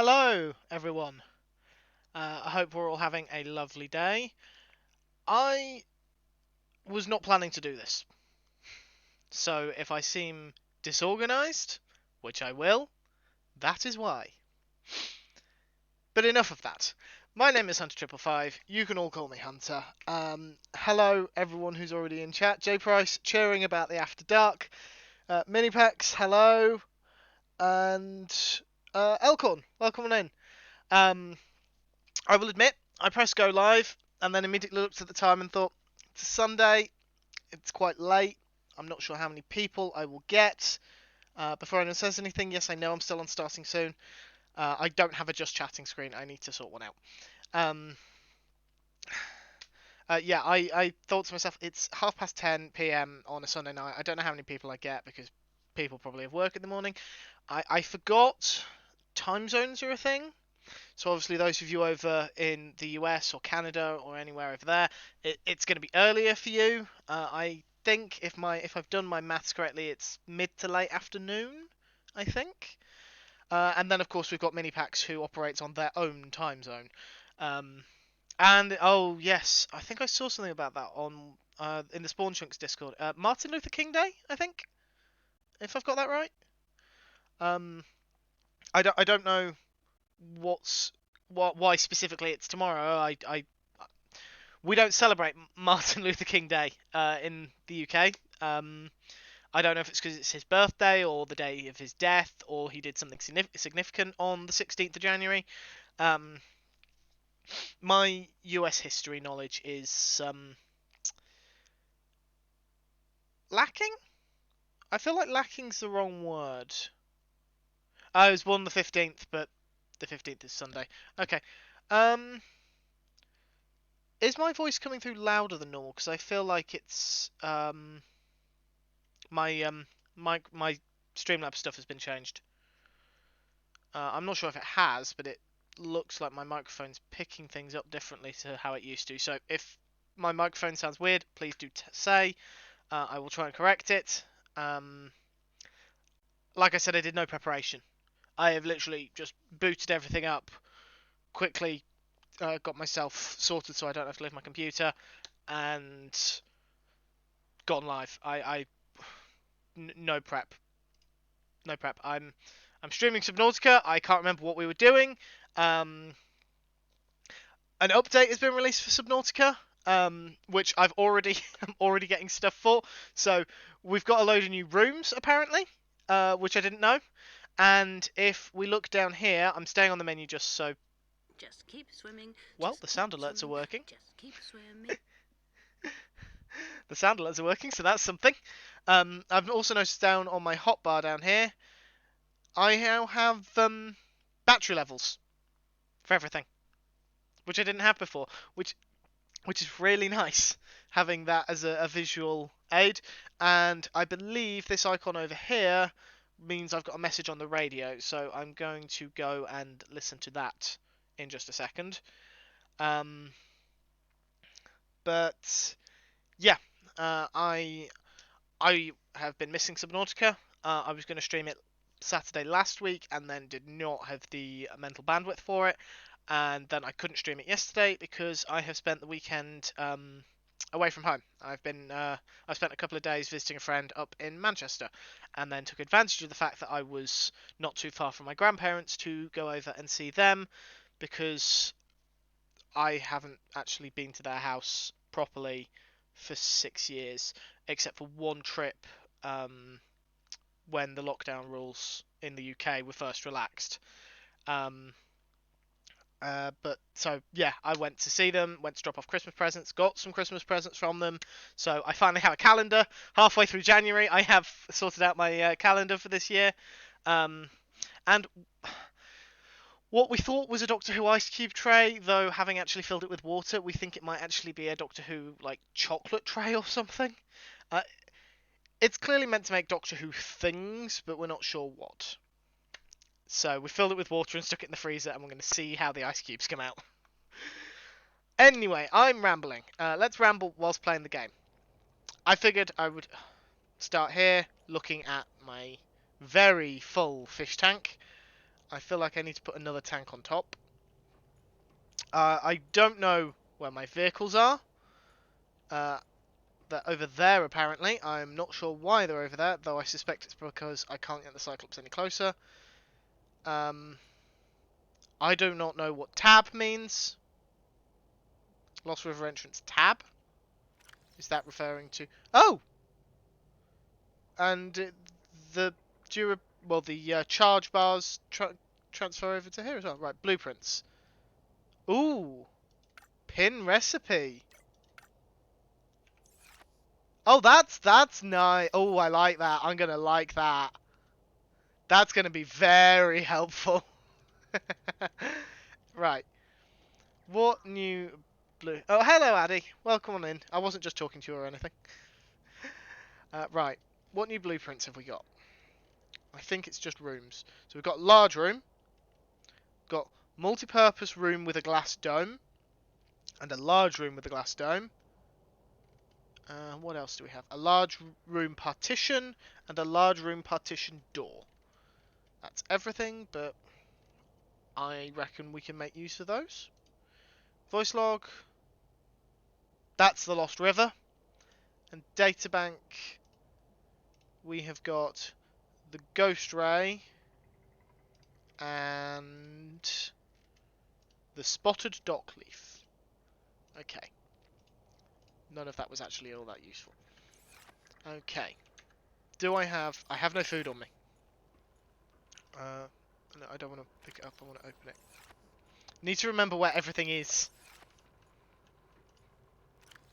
Hello, everyone. I hope we're all having a lovely day. I was not planning to do this, so if I seem disorganized, which I will, that is why. But enough of that. My name is Hunter555. You can all call me Hunter. Hello, everyone who's already in chat. J Price cheering about the After Dark. Minipex, hello. And Elcorn, welcome on in. Um, I will admit, I pressed go live and then immediately looked at the time and thought, it's a Sunday, it's quite late, I'm not sure how many people I will get. Before anyone says anything, yes, I know I'm still on starting soon. I don't have a just chatting screen, I need to sort one out. Um, yeah, I thought to myself, it's 10:30 p.m. on a Sunday night. I don't know how many people I get because people probably have work in the morning. I forgot time zones are a thing. So obviously, those of you over in the US or Canada or anywhere over there, it's going to be earlier for you. I think if I've done my maths correctly, it's mid to late afternoon. I think. And then of course we've got Minipax who operates on their own time zone. Um, and oh yes, I think I saw something about that on in the Spawn Chunks Discord. Martin Luther King Day, I think, if I've got that right. Um, I don't know why specifically it's tomorrow. We don't celebrate Martin Luther King Day in the UK. I don't know if it's because it's his birthday or the day of his death or he did something significant on the 16th of January. Um, my US history knowledge is lacking. I feel like lacking's the wrong word. I was born the 15th, but the 15th is Sunday. Okay. Um, is my voice coming through louder than normal? Because I feel like it's my my Streamlabs stuff has been changed. I'm not sure if it has, but it looks like my microphone's picking things up differently to how it used to. So if my microphone sounds weird, please do say. I will try and correct it. Like I said, I did no preparation. I have literally just booted everything up quickly, got myself sorted so I don't have to leave my computer, and gone live. No prep. No prep. I'm streaming Subnautica. I can't remember what we were doing. Um, an update has been released for Subnautica, which I'm already getting stuff for. So we've got a load of new rooms apparently, which I didn't know. And if we look down here, I'm staying on the menu just so. Just keep swimming. Well, the sound alerts are working. Just keep swimming. The sound alerts are working, so that's something. I've also noticed down on my hotbar down here, I now have battery levels for everything, which I didn't have before, which is really nice having that as a visual aid. And I believe this icon over here means I've got a message on the radio, so I'm going to go and listen to that in just a second. But yeah, I have been missing Subnautica. I was going to stream it Saturday last week and then did not have the mental bandwidth for it. And then I couldn't stream it yesterday because I have spent the weekend away from home. I spent a couple of days visiting a friend up in Manchester, and then took advantage of the fact that I was not too far from my grandparents to go over and see them, because I haven't actually been to their house properly for 6 years, except for one trip when the lockdown rules in the UK were first relaxed. Um, but so yeah, I went to see them, went to drop off Christmas presents, got some Christmas presents from them. So I finally have a calendar. Halfway through January, I have sorted out my calendar for this year. And what we thought was a Doctor Who ice cube tray, though having actually filled it with water, we think it might actually be a Doctor Who like chocolate tray or something. Uh, it's clearly meant to make Doctor Who things, but we're not sure what. So we filled it with water and stuck it in the freezer, and we're going to see how the ice cubes come out. Anyway, I'm rambling. Let's ramble whilst playing the game. I figured I would start here, looking at my very full fish tank. I feel like I need to put another tank on top. I don't know where my vehicles are. They're over there, apparently. I'm not sure why they're over there, though I suspect it's because I can't get the Cyclops any closer. I do not know what tab means. Lost River entrance tab? Is that referring to... Oh! And the charge bars transfer over to here as well. Right, blueprints. Ooh! Pin recipe. Oh, that's nice. Oh, I like that. I'm gonna like that. That's gonna be very helpful. Right. What new blue... Oh, hello, Addy. Welcome on in. I wasn't just talking to you or anything. Right. What new blueprints have we got? I think it's just rooms. So we've got large room. Got multi-purpose room with a glass dome. And a large room with a glass dome. What else do we have? A large room partition and a large room partition door. That's everything, but I reckon we can make use of those. Voice log. That's the Lost River. And databank. We have got the Ghost Ray and the Spotted Dockleaf. Okay. None of that was actually all that useful. Okay. Do I have... I have no food on me. No, I don't want to pick it up. I want to open it. Need to remember where everything is.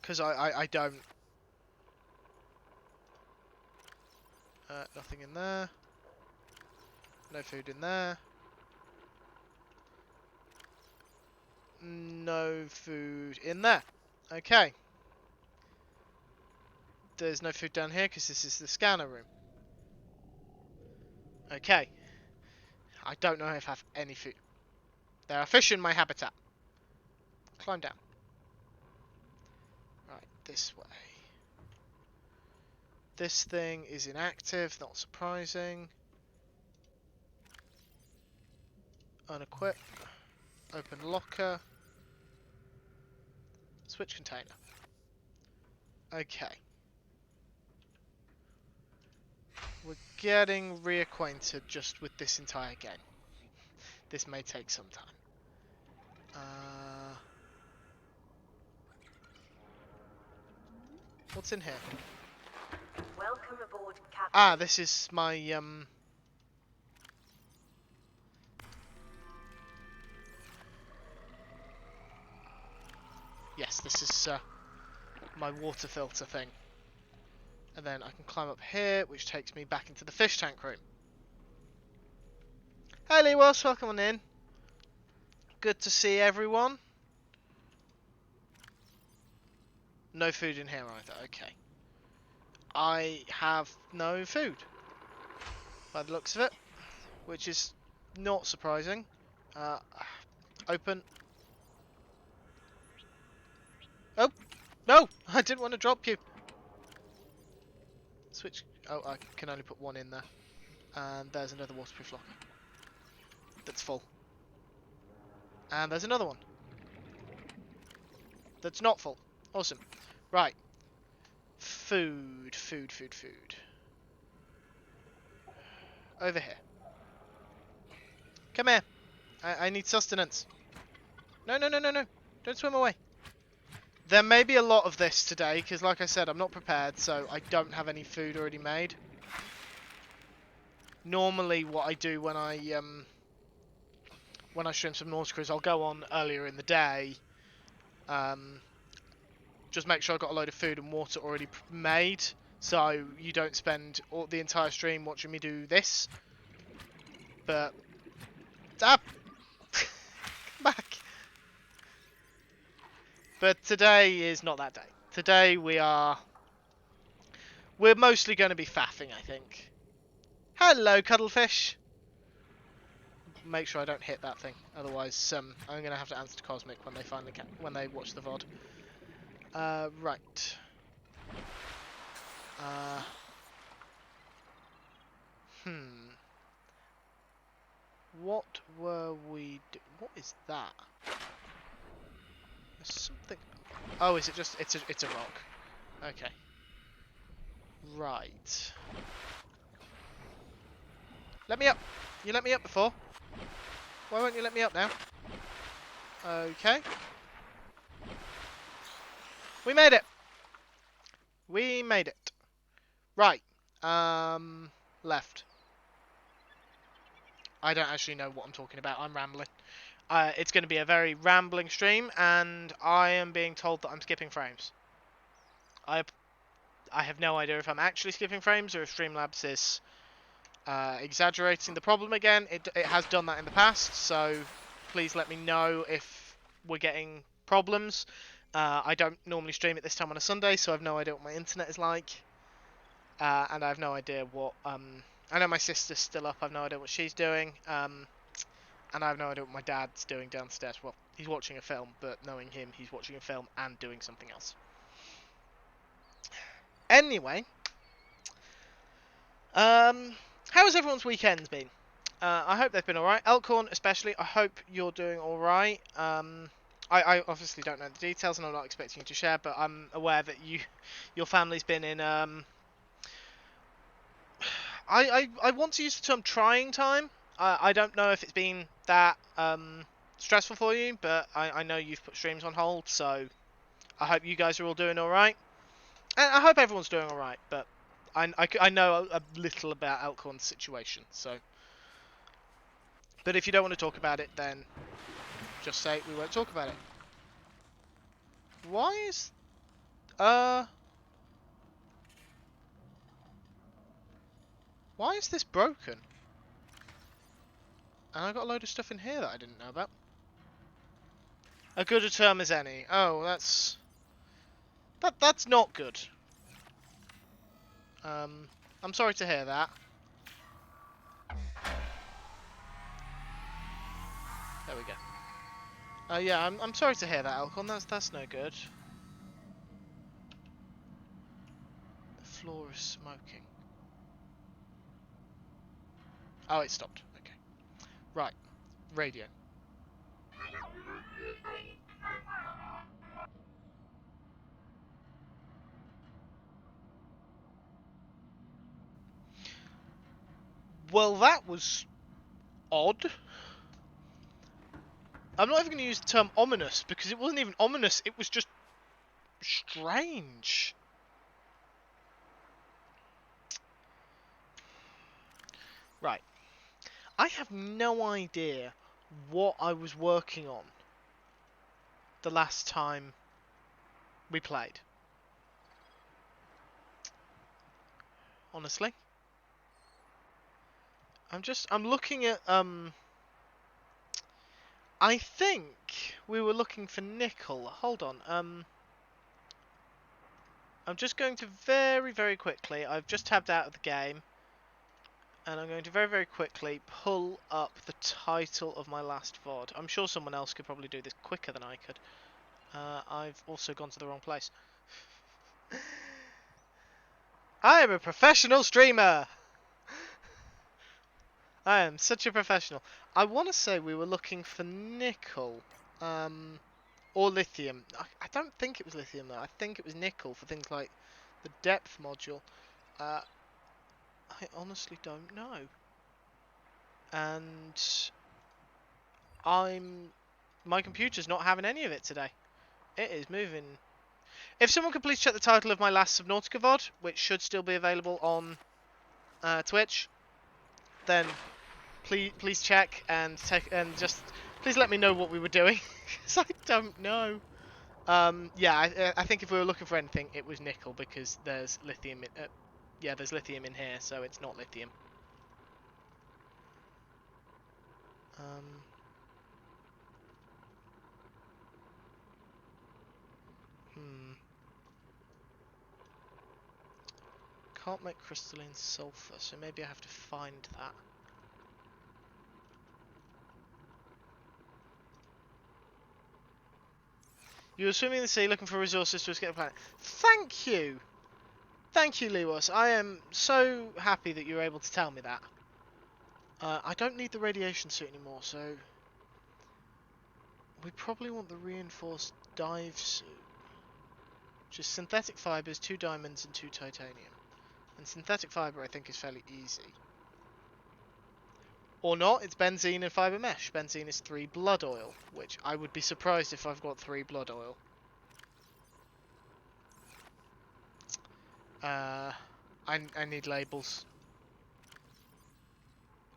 Because I don't. Nothing in there. No food in there. No food in there. Okay. There's no food down here because this is the scanner room. Okay. I don't know if I have any food. There are fish in my habitat. Climb down. Right, this way. This thing is inactive, not surprising. Unequip. Open locker. Switch container. Okay. We're getting reacquainted just with this entire game. This may take some time. What's in here? Welcome aboard, Captain. This is my Yes, this is my water filter thing. And then I can climb up here, which takes me back into the fish tank room. Hey Lewis, welcome on in. Good to see everyone. No food in here either, okay. I have no food, by the looks of it, which is not surprising. Open. Oh, no! I didn't want to drop you. Switch. Oh, I can only put one in there. And there's another waterproof locker. That's full. And there's another one. That's not full. Awesome. Right. Food. Over here. Come here. I need sustenance. No. Don't swim away. There may be a lot of this today, because like I said, I'm not prepared, so I don't have any food already made. Normally what I do when I stream Subnautica is I'll go on earlier in the day, just make sure I've got a load of food and water already made, so you don't spend the entire stream watching me do this. But... Come back! But today is not that day. Today we're mostly going to be faffing, I think. Hello, cuddlefish! Make sure I don't hit that thing, otherwise I'm going to have to answer to Cosmic when they watch the VOD. Right. What were we what is that? There's something... Oh, is it just... It's a rock. Okay. Right. Let me up! You let me up before. Why won't you let me up now? Okay. We made it! We made it. Right. Left. I don't actually know what I'm talking about. I'm rambling. It's going to be a very rambling stream, and I am being told that I'm skipping frames. I have no idea if I'm actually skipping frames or if Streamlabs is exaggerating the problem again. It has done that in the past, so please let me know if we're getting problems. I don't normally stream at this time on a Sunday, so I have no idea what my internet is like. And I have no idea what... I know my sister's still up, I have no idea what she's doing. And I have no idea what my dad's doing downstairs. Well, he's watching a film, but knowing him, he's watching a film and doing something else. Anyway, how has everyone's weekend been? I hope they've been alright. Elkhorn especially, I hope you're doing alright. I obviously don't know the details and I'm not expecting you to share, but I'm aware that your family's been in... I want to use the term trying time. I don't know if it's been that stressful for you, but I know you've put streams on hold, so I hope you guys are all doing alright. And I hope everyone's doing alright, but I know a little about Elkhorn's situation, so... But if you don't want to talk about it, then just say we won't talk about it. Why is... Why is this broken? And I got a load of stuff in here that I didn't know about. A good a term as any. Oh, that's... That's not good. I'm sorry to hear that. There we go. Yeah, I'm sorry to hear that, Alcon. That's no good. The floor is smoking. Oh, it stopped. Okay. Right. Radio. Well, that was odd. I'm not even going to use the term ominous, because it wasn't even ominous, it was just strange. Right. I have no idea what I was working on the last time we played. Honestly. I'm looking at, I think we were looking for nickel. Hold on, I'm just going to very, very quickly, I've just tabbed out of the game, and I'm going to very, very quickly pull up the title of my last VOD. I'm sure someone else could probably do this quicker than I could. I've also gone to the wrong place. I am a professional streamer! I am such a professional. I want to say we were looking for nickel, or lithium. I don't think it was lithium though. I think it was nickel for things like the depth module. I honestly don't know. And my computer's not having any of it today. It is moving. If someone could please check the title of my last Subnautica VOD, which should still be available on Twitch, then please check and just please let me know what we were doing, because I don't know. Yeah, I think if we were looking for anything, it was nickel, because there's lithium. Yeah, there's lithium in here, so it's not lithium. Can't make crystalline sulfur, so maybe I have to find that. You were swimming in the sea looking for resources to escape the planet. Thank you! Thank you, Lewis. I am so happy that you were able to tell me that. I don't need the radiation suit anymore, so we probably want the reinforced dive suit, which is synthetic fibers, 2 diamonds, and 2 titanium. And synthetic fiber, I think, is fairly easy. Or not, it's benzene and fiber mesh. Benzene is 3 blood oil, which I would be surprised if I've got 3 blood oil. I need labels.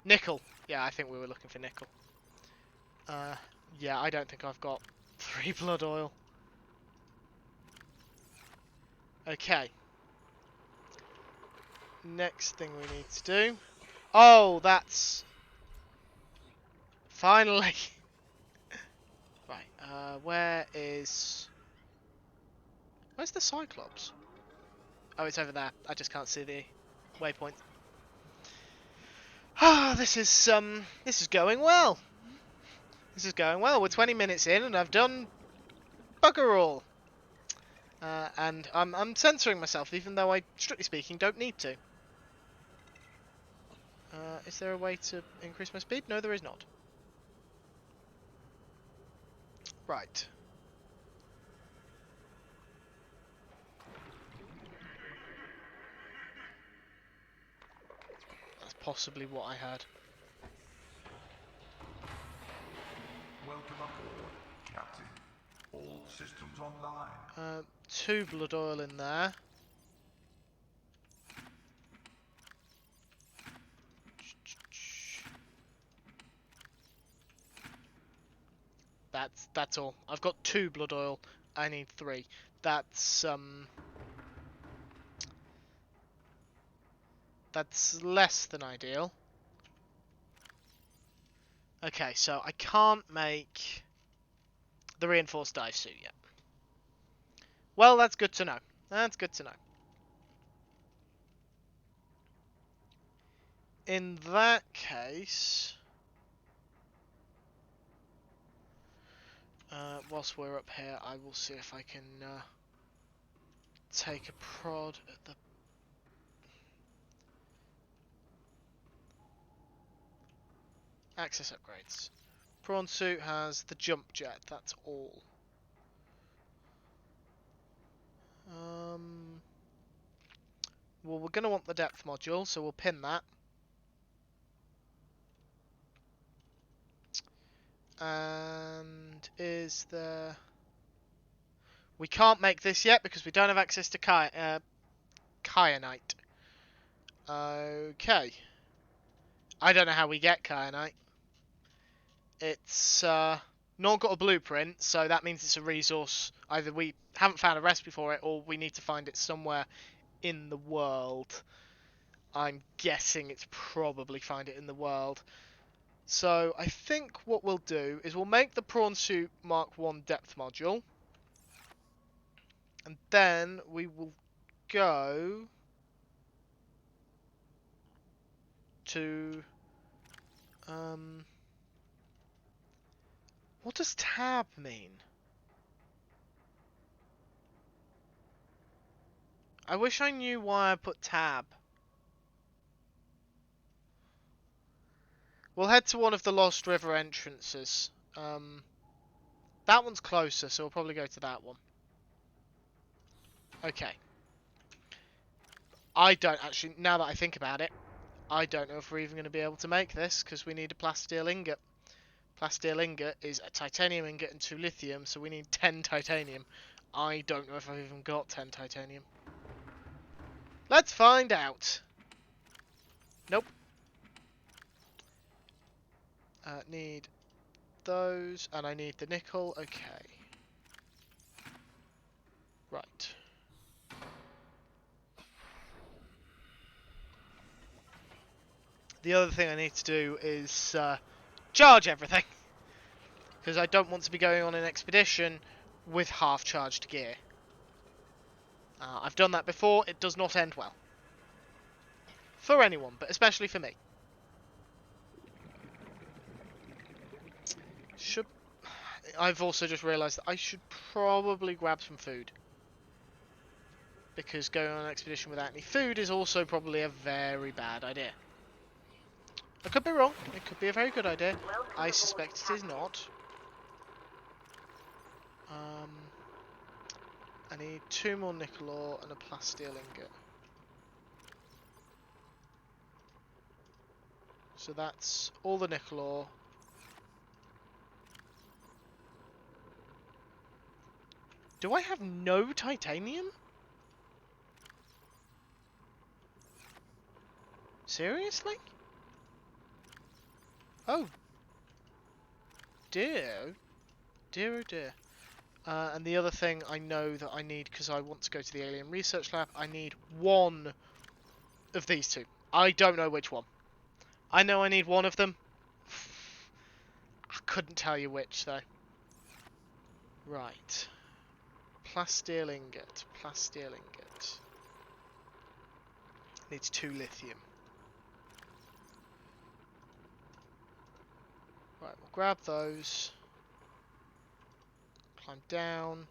Nickel. Yeah, I think we were looking for nickel. Yeah, I don't think I've got 3 blood oil. Okay. Next thing we need to do. Oh, that's... Finally! Right, where's the Cyclops? Oh, it's over there. I just can't see the waypoint. Ah, this is going well. This is going well. We're 20 minutes in and I've done bugger all. And I'm censoring myself, even though I, strictly speaking, don't need to. Is there a way to increase my speed? No, there is not. Right. That's possibly what I heard. Welcome aboard, Captain. All systems online. 2 blood oil in there. That's all. I've got 2 blood oil. I need 3. That's less than ideal. Okay, so I can't make the reinforced dive suit yet. Well, that's good to know. That's good to know. In that case, whilst we're up here, I will see if I can take a prod at the... Access upgrades. Prawn suit has the jump jet, that's all. Well, we're going to want the depth module, so we'll pin that. And is there... We can't make this yet because we don't have access to kyanite. Okay. I don't know how we get kyanite. It's not got a blueprint, so that means it's a resource. Either we haven't found a recipe for it, or we need to find it somewhere in the world. I'm guessing it's probably find it in the world. So I think what we'll do is we'll make the prawn suit Mark 1 depth module. And then we will go to... what does tab mean? I wish I knew why I put tab. We'll head to one of the Lost River entrances. That one's closer, so we'll probably go to that one. Okay. I don't actually, now that I think about it, I don't know if we're even going to be able to make this, because we need a plasteel ingot. Plasteel ingot is a titanium ingot and 2 lithium, so we need 10 titanium. I don't know if I've even got 10 titanium. Let's find out. Nope. Need those, and I need the nickel. Okay. Right. The other thing I need to do is charge everything. Because I don't want to be going on an expedition with half-charged gear. I've done that before, it does not end well. For anyone, but especially for me. I've also just realised that I should probably grab some food. Because going on an expedition without any food is also probably a very bad idea. I could be wrong. It could be a very good idea. Welcome I aboard, suspect it is Captain. not. I need 2 more nickel ore and a plasteel ingot. So that's all the nickel ore. Do I have no titanium? Seriously? Oh. Dear. Dear oh dear. And the other thing I know that I need, because I want to go to the alien research lab, I need 1 of these 2. I don't know which one. I know I need 1 of them. I couldn't tell you which, though. Right. Plasteel ingot. Plasteel ingot. Needs 2 lithium. Right, we'll grab those. Climb down.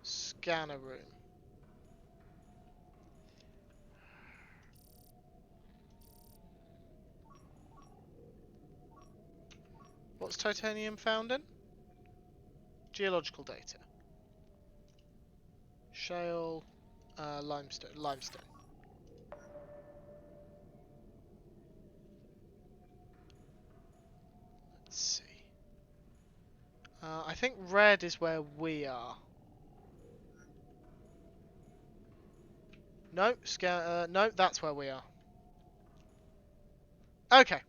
Scanner room. What's titanium found in? Geological data. Shale. Limestone. Limestone. Let's see. I think red is where we are. No, no, that's where we are. Okay.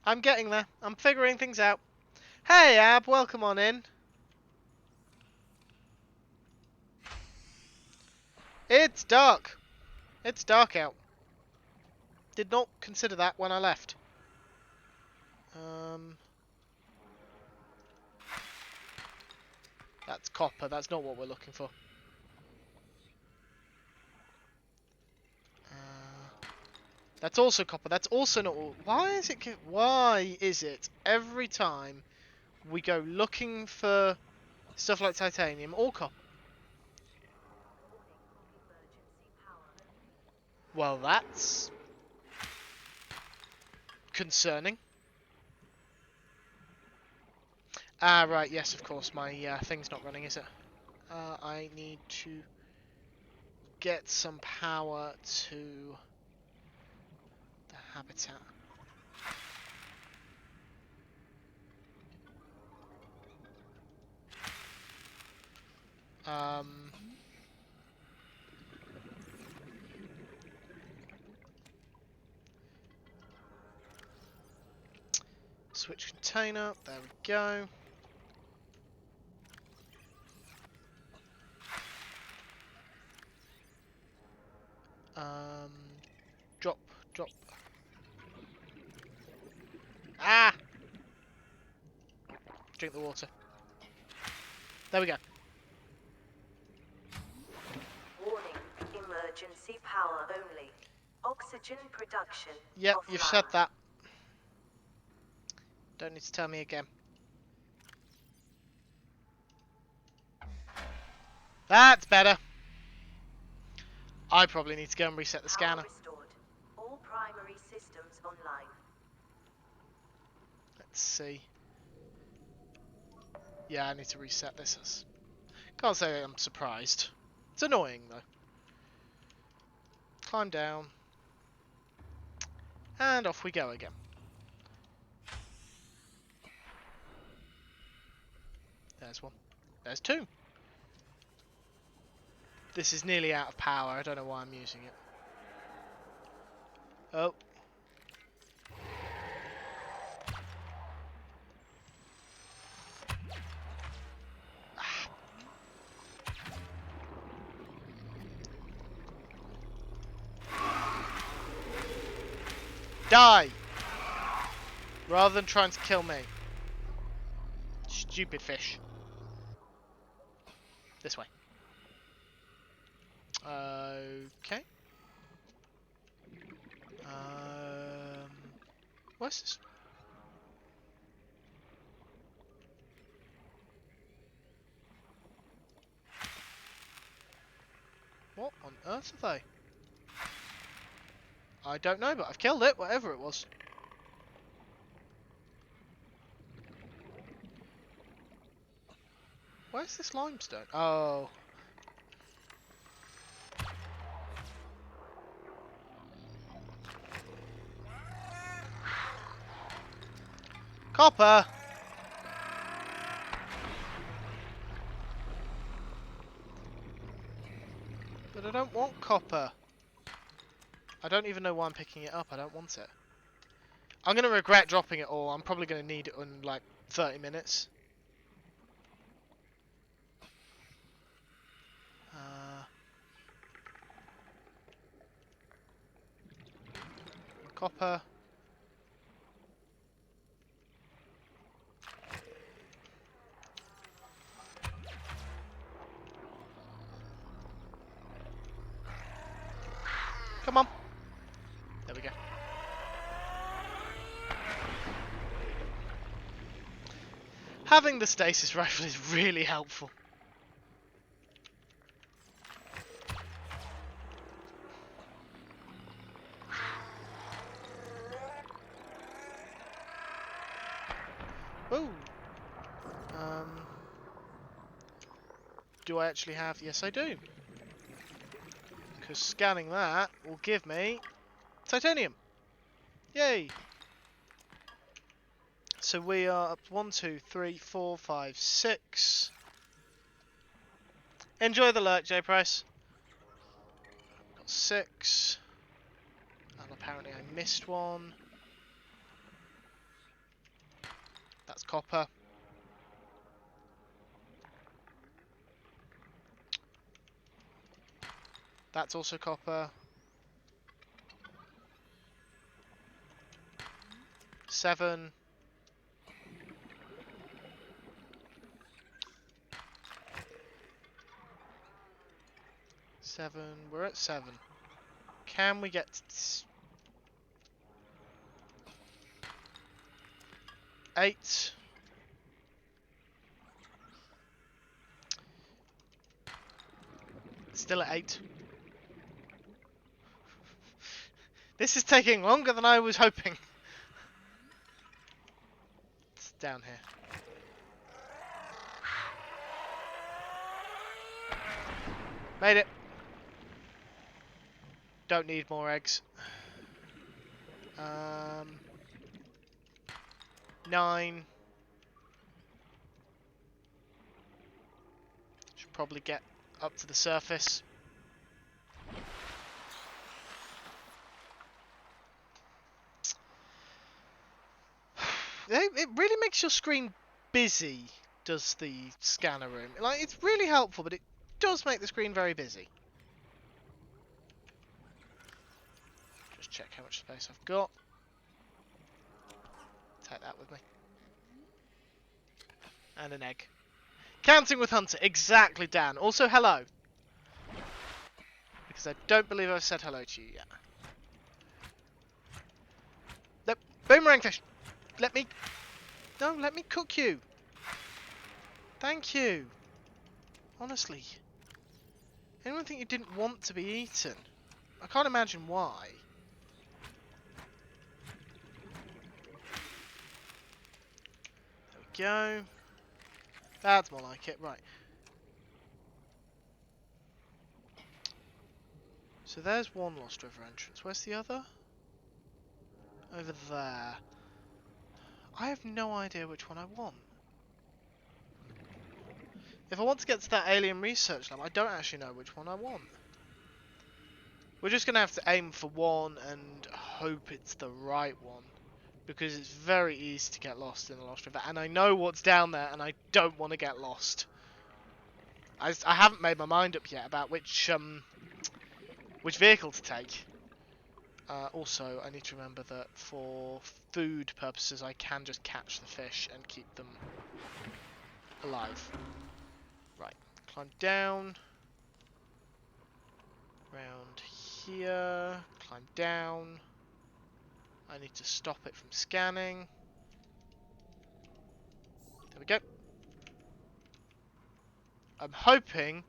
I'm getting there. I'm figuring things out. Hey, Ab, welcome on in. It's dark. It's dark out. Did not consider that when I left. That's copper. That's not what we're looking for. That's also copper. That's also not. Why is it? Why is it every time we go looking for stuff like titanium or copper? Well, that's concerning. Ah, right. Yes, of course. My thing's not running, is it? I need to get some power to the habitat. Switch container. There we go. Drop, drop. Ah! Drink the water. There we go. Warning, emergency power only. Oxygen production. Yep, offline. you've said that. Don't need to tell me again. That's better. I probably need to go and reset the scanner. Power restored. All primary systems online. Let's see. Yeah, I need to reset this. Can't say I'm surprised. It's annoying though. Climb down. And off we go again. There's 1. There's 2. This is nearly out of power. I don't know why I'm using it. Oh. Die! Rather than trying to kill me. Stupid fish. This way. Okay. What's this? What on earth are they? I don't know, but I've killed it, whatever it was. Where's this limestone? Oh. Copper! But I don't want copper. I don't even know why I'm picking it up. I don't want it. I'm going to regret dropping it all. I'm probably going to need it in like 30 minutes. Copper. Come on. There we go. Having the stasis rifle is really helpful. Ooh. Do I actually have? Yes, I do. Because scanning that will give me titanium. Yay! So we are up 1, 2, 3, 4, 5, 6. Enjoy the lurk, J Price. Got 6. And apparently I missed one. That's copper. That's also copper. 7. 7. We're at 7. Can we get 8? Still at 8. This is taking longer than I was hoping. It's down here. Made it. Don't need more eggs. 9. Should probably get up to the surface. It really makes your screen busy, does the scanner room. Like, it's really helpful, but it does make the screen very busy. Just check how much space I've got. Take that with me. And an egg. Counting with Hunter. Exactly, Dan. Also, hello. Because I don't believe I've said hello to you yet. No, boomerang fish. Let me... No, let me cook you. Thank you. Honestly. Anyone think you didn't want to be eaten? I can't imagine why. There we go. That's more like it. Right. So there's one Lost River entrance. Where's the other? Over there. I have no idea which one I want. If I want to get to that alien research lab, I don't actually know which one I want. We're just going to have to aim for one and hope it's the right one. Because it's very easy to get lost in the Lost River. And I know what's down there and I don't want to get lost. I haven't made my mind up yet about which vehicle to take. Also, I need to remember that for food purposes I can just catch the fish and keep them alive. Right, climb down. Round here. Climb down. I need to stop it from scanning. There we go. I'm hoping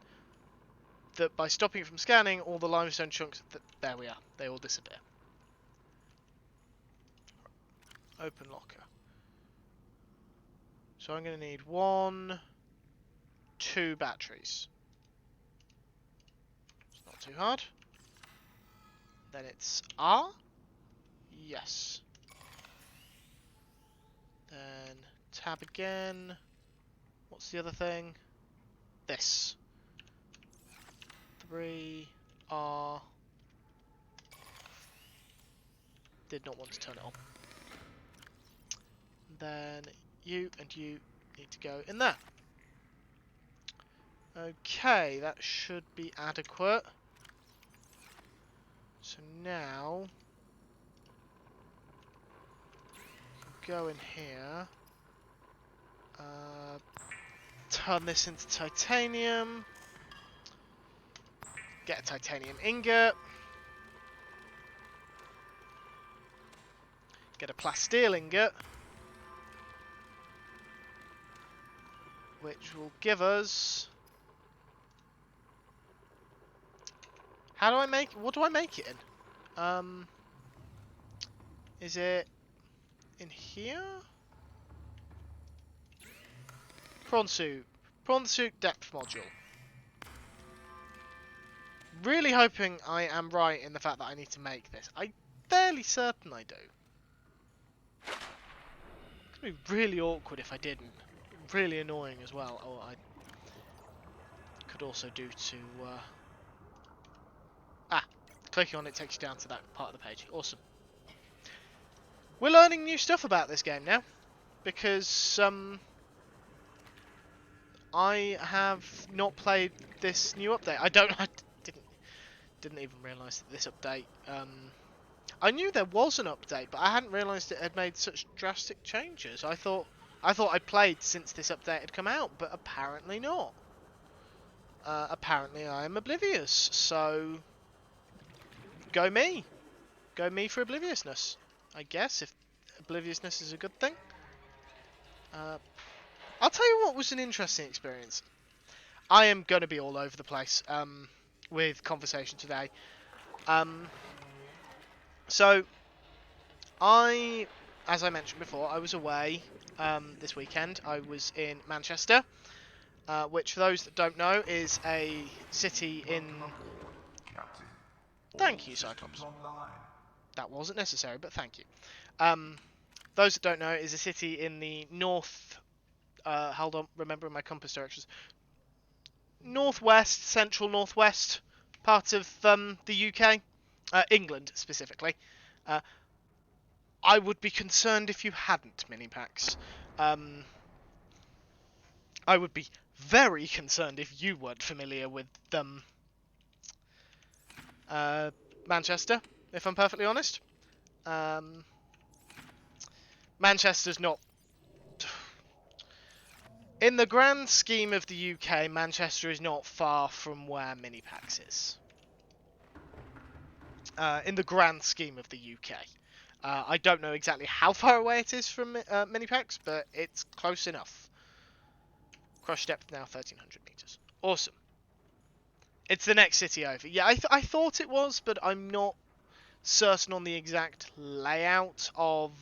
that by stopping it from scanning, all the limestone chunks... there we are. They all disappear. Open locker. So I'm going to need 1, 2 batteries. It's not too hard. Then it's R. Yes. Then tab again. What's the other thing? This. 3 R. Did not want to turn it on. Then you and you need to go in there. Okay, that should be adequate. So now go in here. Turn this into titanium. Get a titanium ingot. Get a plasteel ingot. Which will give us... How do I make... What do I make it in? Is it in here? Prawn suit. Prawn suit depth module. Really hoping I am right in the fact that I need to make this. I'm fairly certain I do. It's going to be really awkward if I didn't. Really annoying as well. Oh, I could also do to... clicking on it takes you down to that part of the page. Awesome. We're learning new stuff about this game now. Because, I have not played this new update. I didn't even realise that this update... I knew there was an update, but I hadn't realised it had made such drastic changes. I thought I'd played since this update had come out, but apparently not. Apparently I am oblivious, so... Go me! Go me for obliviousness, I guess, if obliviousness is a good thing. I'll tell you what was an interesting experience. I am going to be all over the place with conversation today. So, as I mentioned before, I was away this weekend. I was in Manchester, which for those that don't know is a city in... Captain, Thank you, Cyclops. That wasn't necessary, but thank you. Those that don't know is a city in the north... hold on, remembering my compass directions. Northwest, central northwest part of the UK. England, specifically. I would be concerned if you hadn't mini-packs. I would be very concerned if you weren't familiar with Manchester, if I'm perfectly honest. Manchester's not... In the grand scheme of the UK, Manchester is not far from where Minipax is. In the grand scheme of the UK. I don't know exactly how far away it is from Minipax, but it's close enough. Crush depth now 1300 meters. Awesome. It's the next city over. Yeah, I thought it was, but I'm not certain on the exact layout of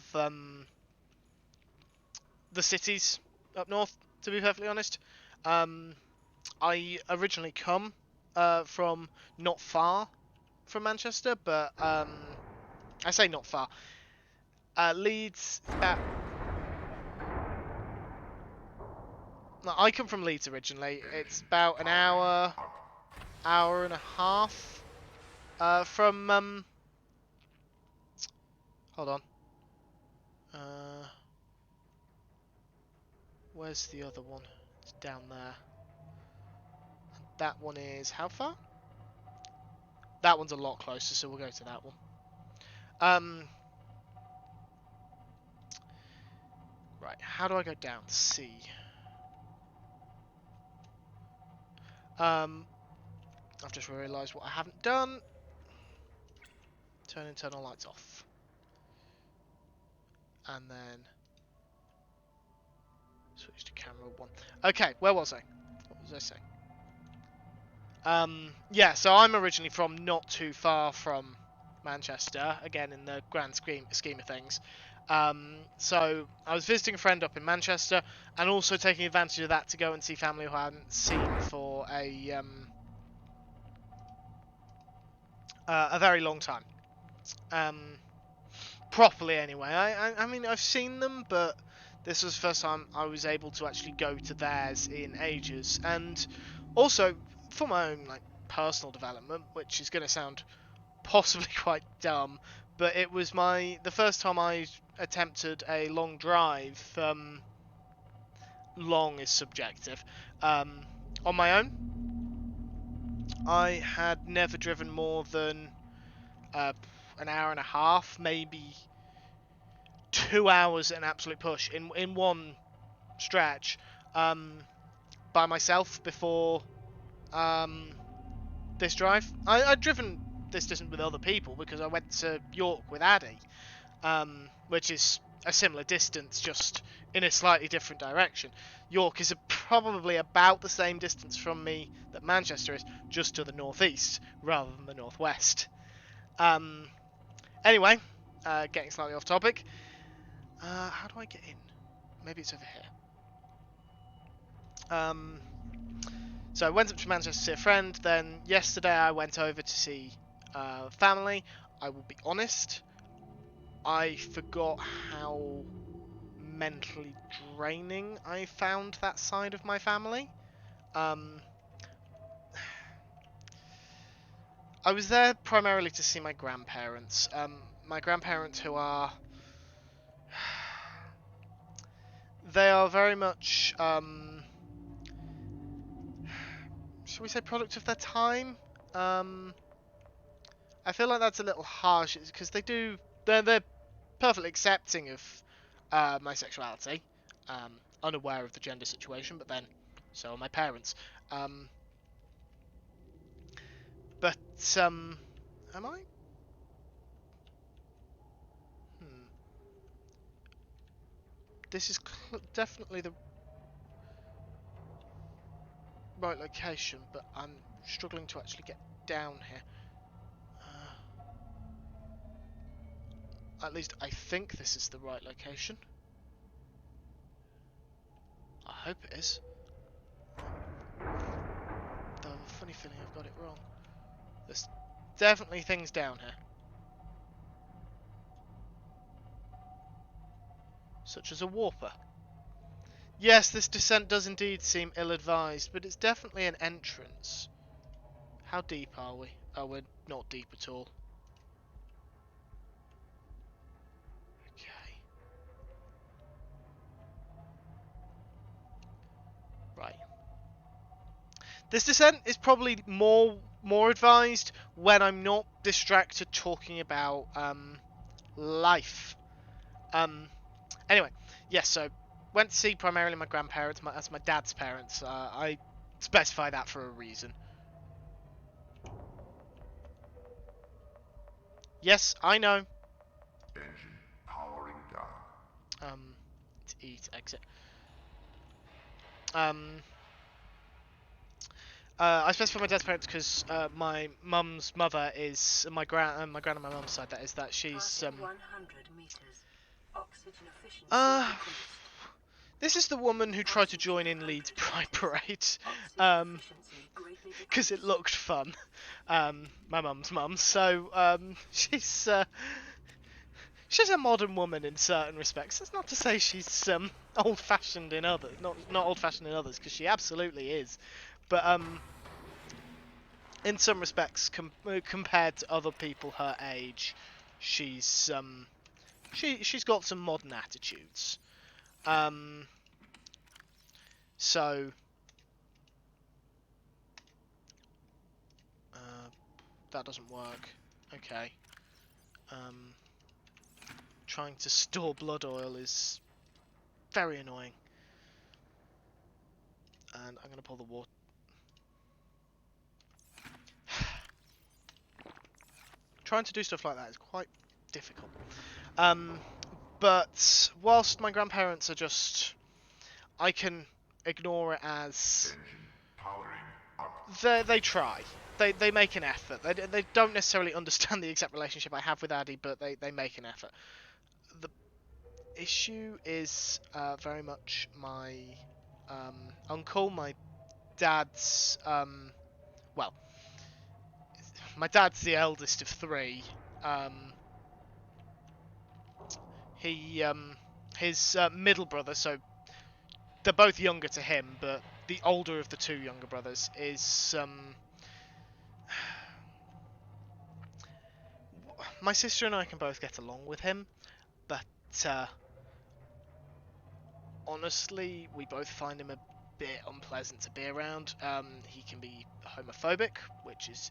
the cities up north, to be perfectly honest. I originally come from not far from Manchester, but I say not far. Leeds... No, I come from Leeds originally. It's about an hour and a half from... Hold on. Where's the other one? It's down there. That one is how far? That one's a lot closer, so we'll go to that one. Right, how do I go down? C. I've just realised what I haven't done. Turn internal lights off. And then switch to camera 1. Okay, where was I? What was I saying? Yeah, so I'm originally from not too far from Manchester, again in the grand scheme of things. So I was visiting a friend up in Manchester, and also taking advantage of that to go and see family who I hadn't seen for a very long time. Properly anyway. I mean, I've seen them, but this was the first time I was able to actually go to theirs in ages. And also, for my own like personal development, which is going to sound possibly quite dumb, but it was the first time I attempted a long drive. Long is subjective. On my own, I had never driven more than an hour and a half, maybe 2 hours at an absolute push in one stretch, by myself before this drive. I'd driven this distance with other people because I went to York with Addy, which is a similar distance, just in a slightly different direction. York is probably about the same distance from me that Manchester is, just to the northeast rather than the northwest. Anyway, getting slightly off topic. How do I get in? Maybe it's over here. So I went up to Manchester to see a friend. Then yesterday I went over to see family. I will be honest, I forgot how mentally draining I found that side of my family. I was there primarily to see my grandparents. My grandparents who are... They are very much... shall we say product of their time? I feel like that's a little harsh because they're perfectly accepting of my sexuality, unaware of the gender situation, but then so are my parents. But am I? This is definitely the right location, but I'm struggling to actually get down here. At least I think this is the right location. I hope it is. Though I have a funny feeling I've got it wrong. There's definitely things down here. Such as a warper. Yes, this descent does indeed seem ill-advised, but it's definitely an entrance. How deep are we? Oh, we're not deep at all. Okay. Right. This descent is probably more advised when I'm not distracted talking about life. Anyway, yes. So went to see primarily my grandparents. That's my dad's parents. I specify that for a reason. Yes, I know. Engine powering down. To eat exit. I specify my dad's parents because my mum's mother is my gran on my mum's side. That is that she's 100 meters. Oxygen efficiency uh decreased. this is the woman who tried to join in Leeds Pride Parade because it looked fun. My mum's mum. So she's a modern woman in certain respects. That's not to say she's old-fashioned in others. Not old-fashioned in others, because she absolutely is. But in some respects, compared to other people her age, she's she's got some modern attitudes. So that doesn't work. Okay. Trying to store blood oil is very annoying. And I'm gonna pull the water. Trying to do stuff like that is quite difficult. But whilst my grandparents are just... I can ignore it as... Engine powering up. They try. They make an effort. They don't necessarily understand the exact relationship I have with Addy, but they make an effort. The issue is very much my uncle, my dad's well, my dad's the eldest of three. He his middle brother, so they're both younger to him, but the older of the two younger brothers is my sister and I can both get along with him, but honestly, we both find him a bit unpleasant to be around. He can be homophobic, which is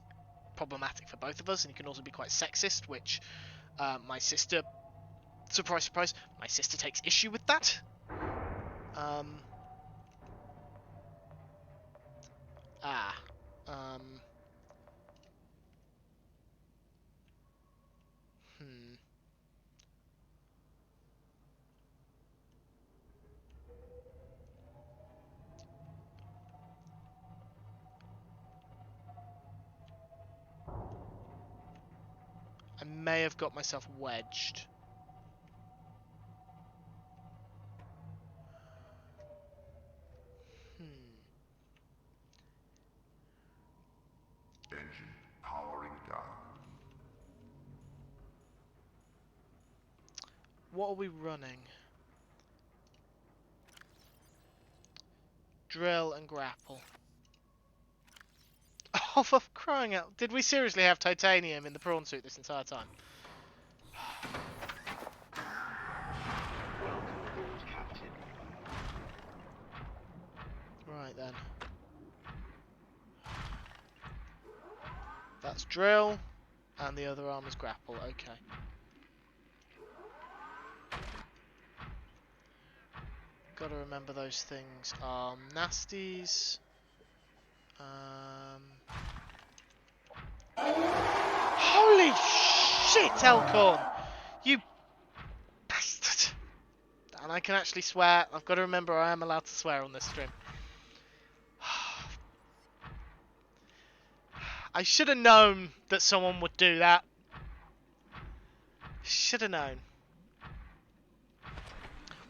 problematic for both of us, and he can also be quite sexist, which my sister, surprise, surprise, my sister takes issue with that. Um, ah, um, hmm. I may have got myself wedged. Hmm. Engine powering down. What are we running? Drill and grapple. Oh, for crying out! Did we seriously have titanium in the prawn suit this entire time? Welcome aboard, Captain. Right then. That's drill, and the other arm is grapple. Okay. Gotta remember those things are nasties. Holy shit, Elcorn! You bastard! And I can actually swear. I've got to remember I am allowed to swear on this stream. I should have known that someone would do that. Should have known.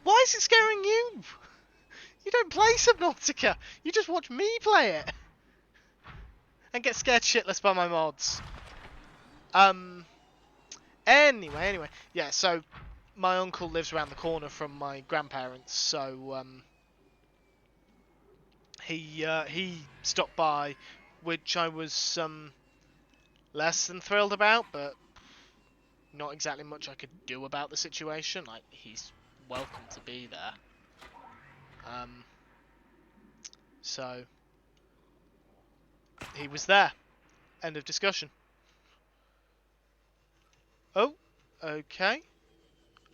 Why is it scaring you? You don't play Subnautica. You just watch me play it. And get scared shitless by my mods. Anyway. Yeah, so my uncle lives around the corner from my grandparents, so he stopped by, which I was less than thrilled about, but not exactly much I could do about the situation. Like, he's welcome to be there. So he was there. End of discussion. Oh, okay.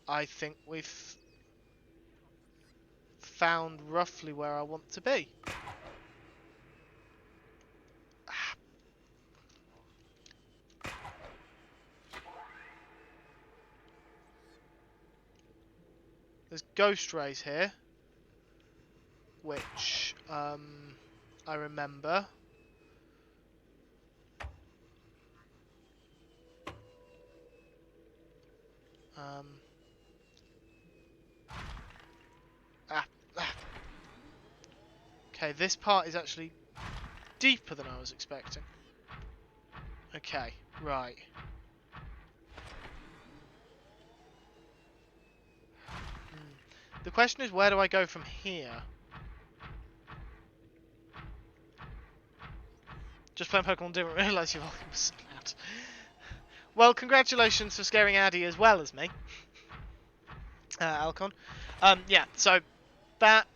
I think we've found roughly where I want to be. There's ghost rays here, which I remember. Ah. Okay, this part is actually deeper than I was expecting. Okay, right. The question is, where do I go from here? Just playing Pokemon, didn't realise your volume was so loud. Well, congratulations for scaring Addy as well as me, Alcon. Yeah, so that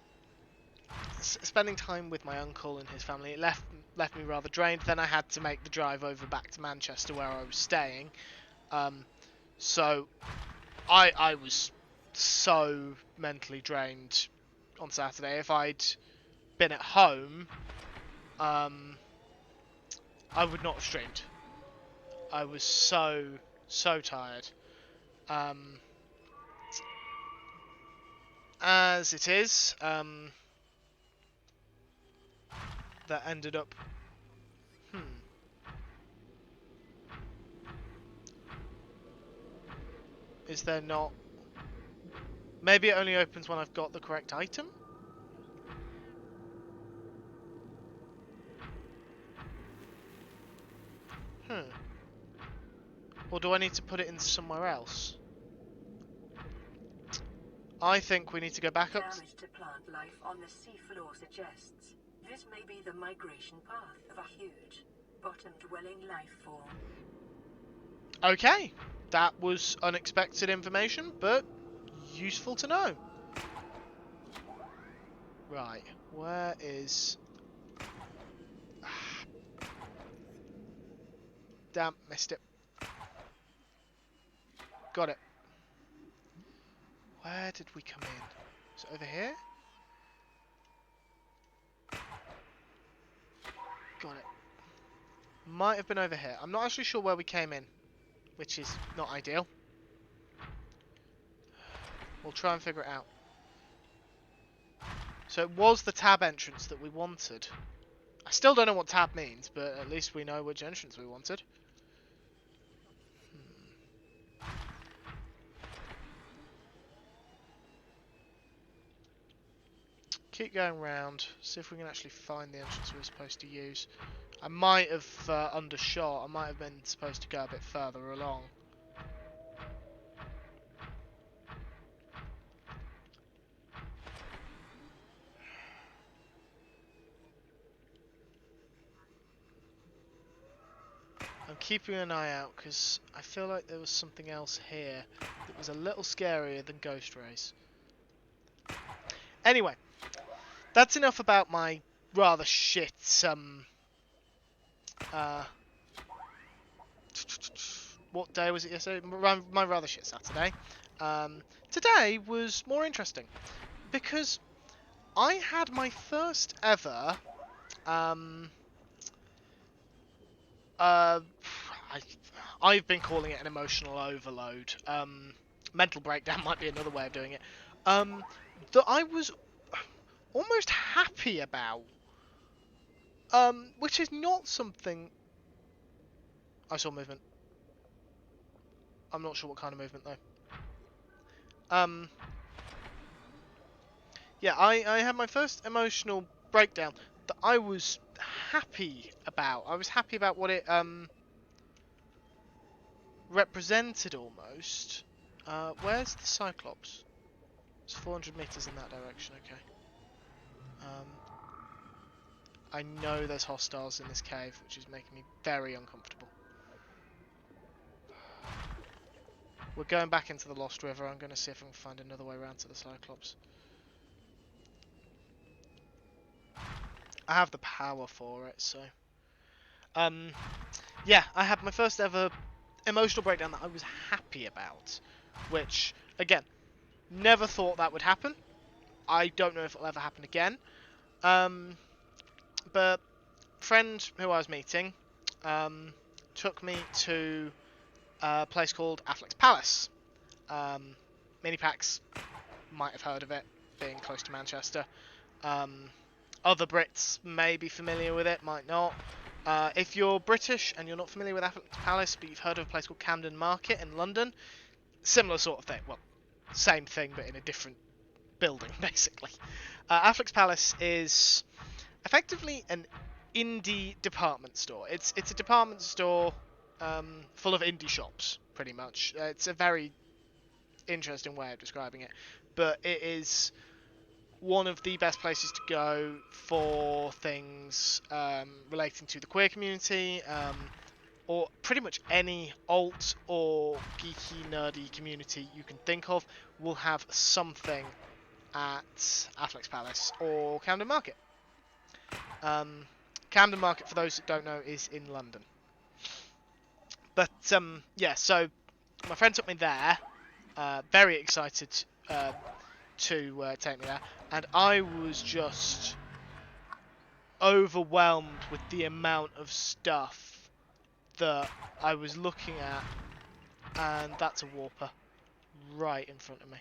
spending time with my uncle and his family, it left me rather drained. Then I had to make the drive over back to Manchester where I was staying. So I was so mentally drained on Saturday. If I'd been at home, I would not have streamed. I was so tired. As it is, that ended up Is there not? Maybe it only opens when I've got the correct item? Hmm. Or do I need to put it in somewhere else? I think we need to go back up. Damage to plant life on the seafloor suggests this may be the migration path of a huge, bottom-dwelling life form. Okay, that was unexpected information, but useful to know. Right, where is... Damn, missed it. Got it. Where did we come in? Is it over here? Got it. Might have been over here. I'm not actually sure where we came in, which is not ideal. We'll try and figure it out. So it was the tab entrance that we wanted. I still don't know what tab means, but at least we know which entrance we wanted. Keep going round, see if we can actually find the entrance we were supposed to use. I might have undershot, I might have been supposed to go a bit further along. I'm keeping an eye out because I feel like there was something else here that was a little scarier than ghost rays. Anyway, that's enough about my rather shit what day was it yesterday? My rather shit Saturday. Today was more interesting because I had my first ever uh, I, I've been calling it an emotional overload. Mental breakdown might be another way of doing it. That I was almost happy about. Which is not something... I saw movement. I'm not sure what kind of movement though. Yeah, I had my first emotional breakdown that I was happy about. I was happy about what it represented almost. Where's the Cyclops? It's 400 meters in that direction. Okay. I know there's hostiles in this cave, which is making me very uncomfortable. We're going back into the Lost River. I'm going to see if I can find another way around to the Cyclops. I have the power for it, so... yeah, I had my first ever emotional breakdown that I was happy about. Which, again, never thought that would happen. I don't know if it'll ever happen again. But friend who I was meeting took me to a place called Affleck's Palace. Mini packs might have heard of it, being close to Manchester. Other Brits may be familiar with it, might not. If you're British and you're not familiar with Affleck's Palace, but you've heard of a place called Camden Market in London, similar sort of thing. Well, same thing, but in a different building, basically. Affleck's Palace is effectively an indie department store. It's a department store full of indie shops, pretty much. It's a very interesting way of describing it, but it is one of the best places to go for things relating to the queer community, or pretty much any alt or geeky, nerdy community you can think of will have something at Affleck's Palace or Camden Market. Camden Market, for those that don't know, is in London. But yeah, so my friend took me there, very excited to take me there, and I was just overwhelmed with the amount of stuff that I was looking at, and that's a warper right in front of me,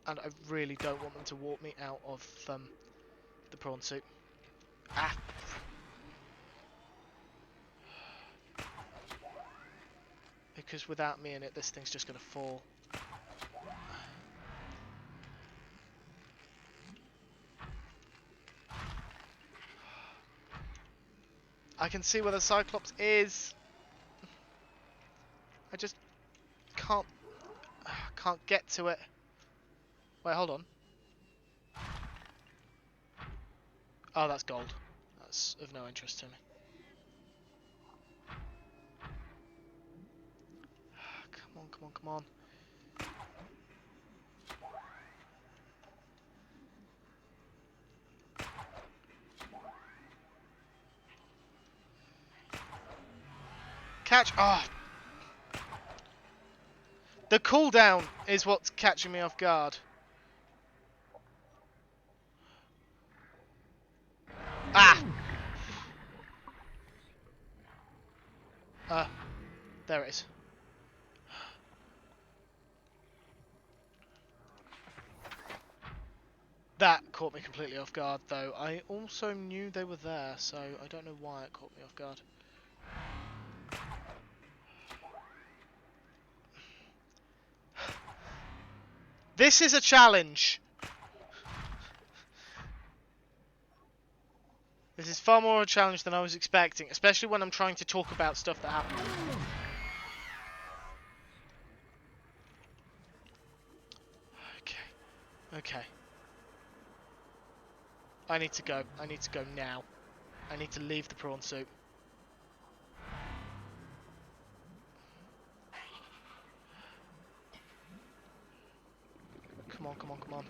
and I really don't want them to warp me out of the prawn suit. Ah. because without me in it, this thing's just going to fall. I can see where the Cyclops is. I just can't get to it. Wait, hold on. Oh, that's gold. That's of no interest to me. Come on, come on, come on. Catch! Ah! Oh. The cooldown is what's catching me off guard. Ah! There it is. That caught me completely off guard, though. I also knew they were there, so I don't know why it caught me off guard. This is a challenge! This is far more a challenge than I was expecting, especially when I'm trying to talk about stuff that happened. Okay. I need to go. I need to go now. I need to leave the prawn suit. Come on, come on, come on.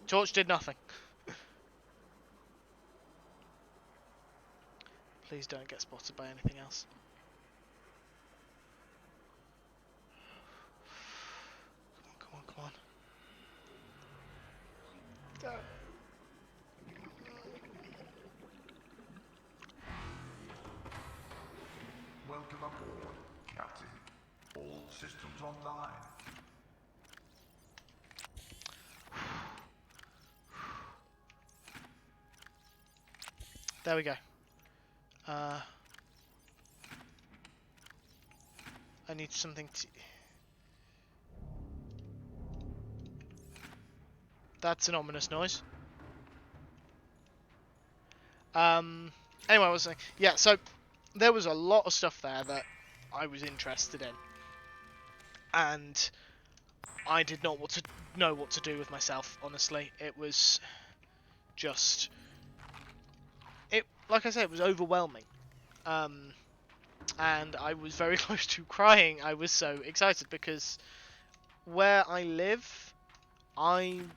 Torch did nothing. Please don't get spotted by anything else. Come on, come on, come on. Welcome aboard, Captain. All systems online. There we go. I need something to... That's an ominous noise. Anyway, I was saying... Yeah, so there was a lot of stuff there that I was interested in. And I did not know what to do with myself, honestly. It was just... Like I said, it was overwhelming. And I was very close to crying. I was so excited because where I live,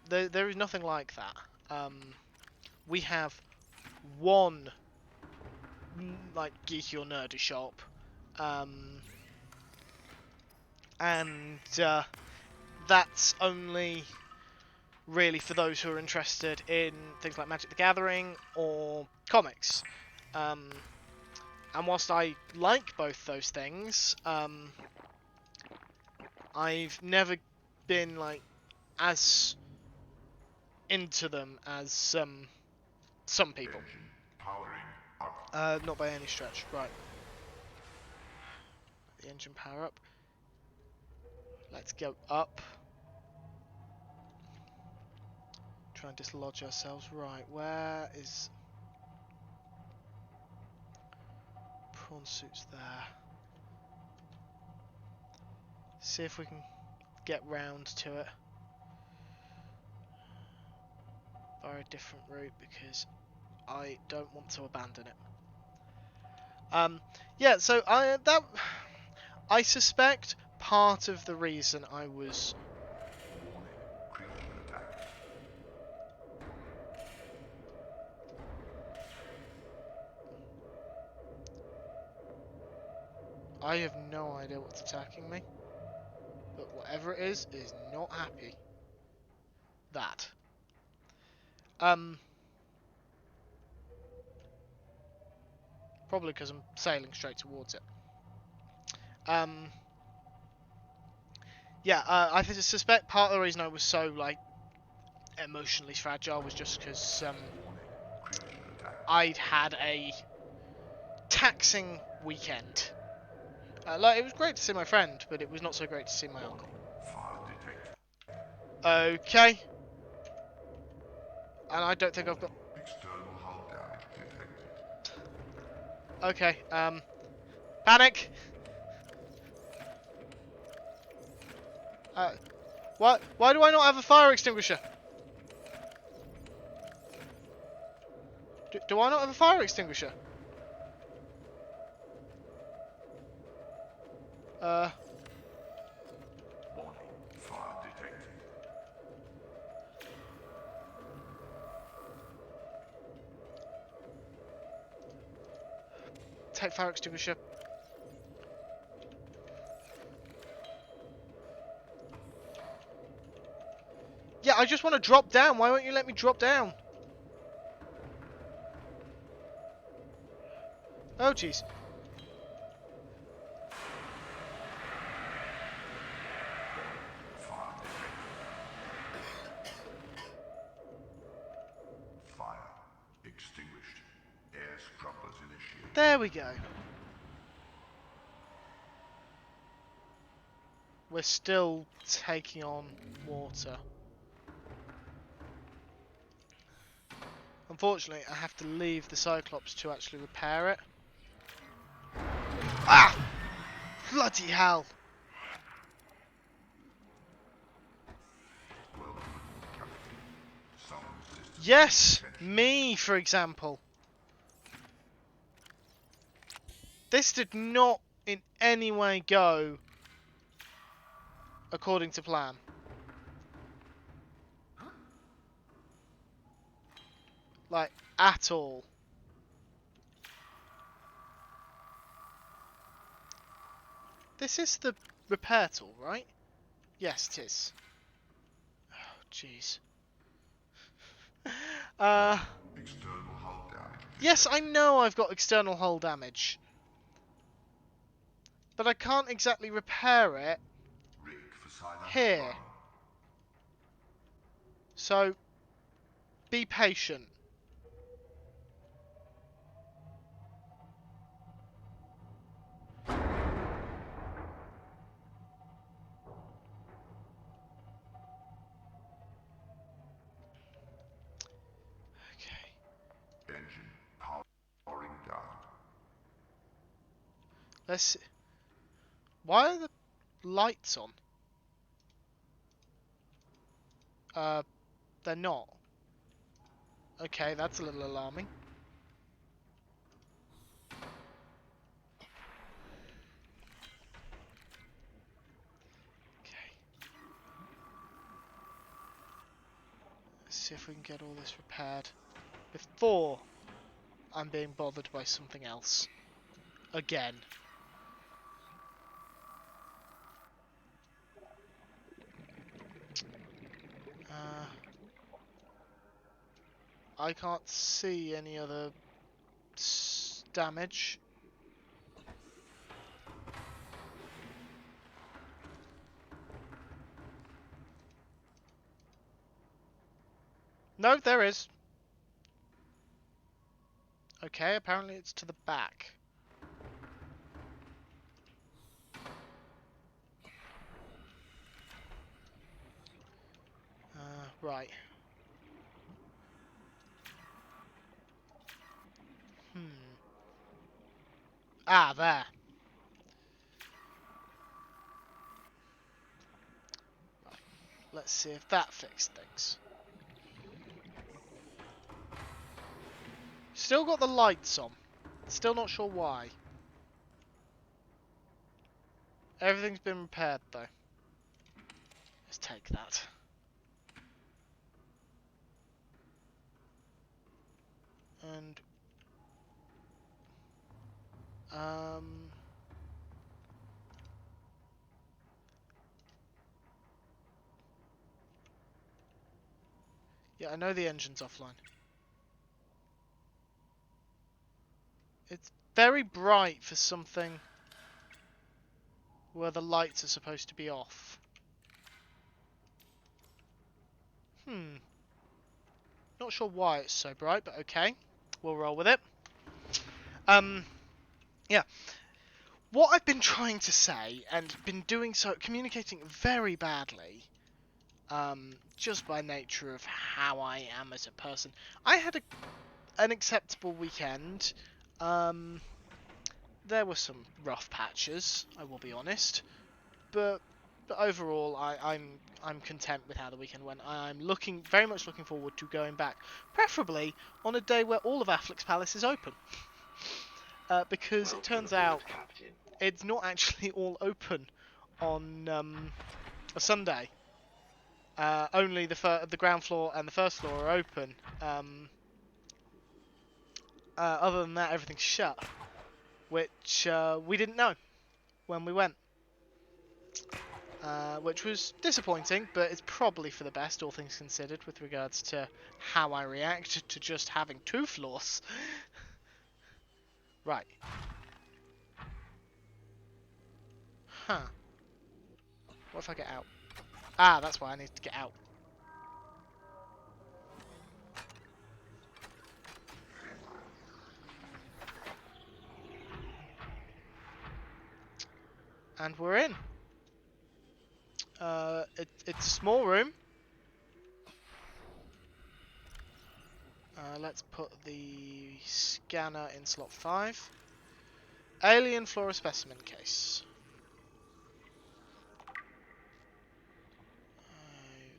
there is nothing like that. We have one like geeky or nerdy shop, and that's only really for those who are interested in things like Magic the Gathering or comics. And whilst I like both those things, I've never been like as into them as some people. Not by any stretch. Right. The engine power up. Let's go up. Try and dislodge ourselves. Right, where is... Prawn suit's there. See if we can get round to it via a different route, because I don't want to abandon it. Yeah, so I suspect part of the reason I was... I have no idea what's attacking me, but whatever it is not happy. That. Probably because I'm sailing straight towards it. Yeah, I suspect part of the reason I was so, like, emotionally fragile was just because I'd had a taxing weekend. Like, it was great to see my friend, but it was not so great to see my uncle. Fire detected. Okay. And I don't think I've got... External hull damage detected. Okay, panic! Why do I not have a fire extinguisher? Do I not have a fire extinguisher? Warning. Fire detected. Take fire extinguisher. Yeah, I just want to drop down. Why won't you let me drop down? Oh, jeez. Fire detected. Fire extinguished. Air scrubbers initiated. There we go. We're still taking on water. Unfortunately, I have to leave the Cyclops to actually repair it. Ah! Bloody hell! Welcome aboard, Captain. Sound systems. Yes! Me, for example. This did not in any way go according to plan. Like, at all. This is the repair tool, right? Yes, it is. Oh, jeez. External hull damage. Yes, I know I've got external hull damage. But I can't exactly repair it Rig for silent here. run. So, be patient. Okay. Engine powering down. Let's see. Why are the lights on? They're not. Okay, that's a little alarming. Okay. Let's see if we can get all this repaired before I'm being bothered by something else. Again. I can't see any other damage. No, there is. Okay, apparently it's to the back. Right. Ah, there. Right. Let's see if that fixed things. Still got the lights on. Still not sure why. Everything's been repaired though. Let's take that. And yeah, I know the engine's offline. It's very bright for something where the lights are supposed to be off. Not sure why it's so bright, but okay. We'll roll with it. Yeah. what I've been trying to say, and been doing so, communicating very badly, just by nature of how I am as a person. I had an acceptable weekend. There were some rough patches, I will be honest, but overall, I'm content with how the weekend went. I'm very much looking forward to going back, preferably on a day where all of Affleck's Palace is open, because it turns out it's not actually all open on a Sunday. Only the ground floor and the first floor are open. Other than that, everything's shut, which we didn't know when we went. Which was disappointing, but it's probably for the best, all things considered, with regards to how I react to just having 2 floors. Right. Huh. What if I get out? Ah, that's why I need to get out. And we're in. It's a small room. Let's put the scanner in slot 5. Alien flora specimen case.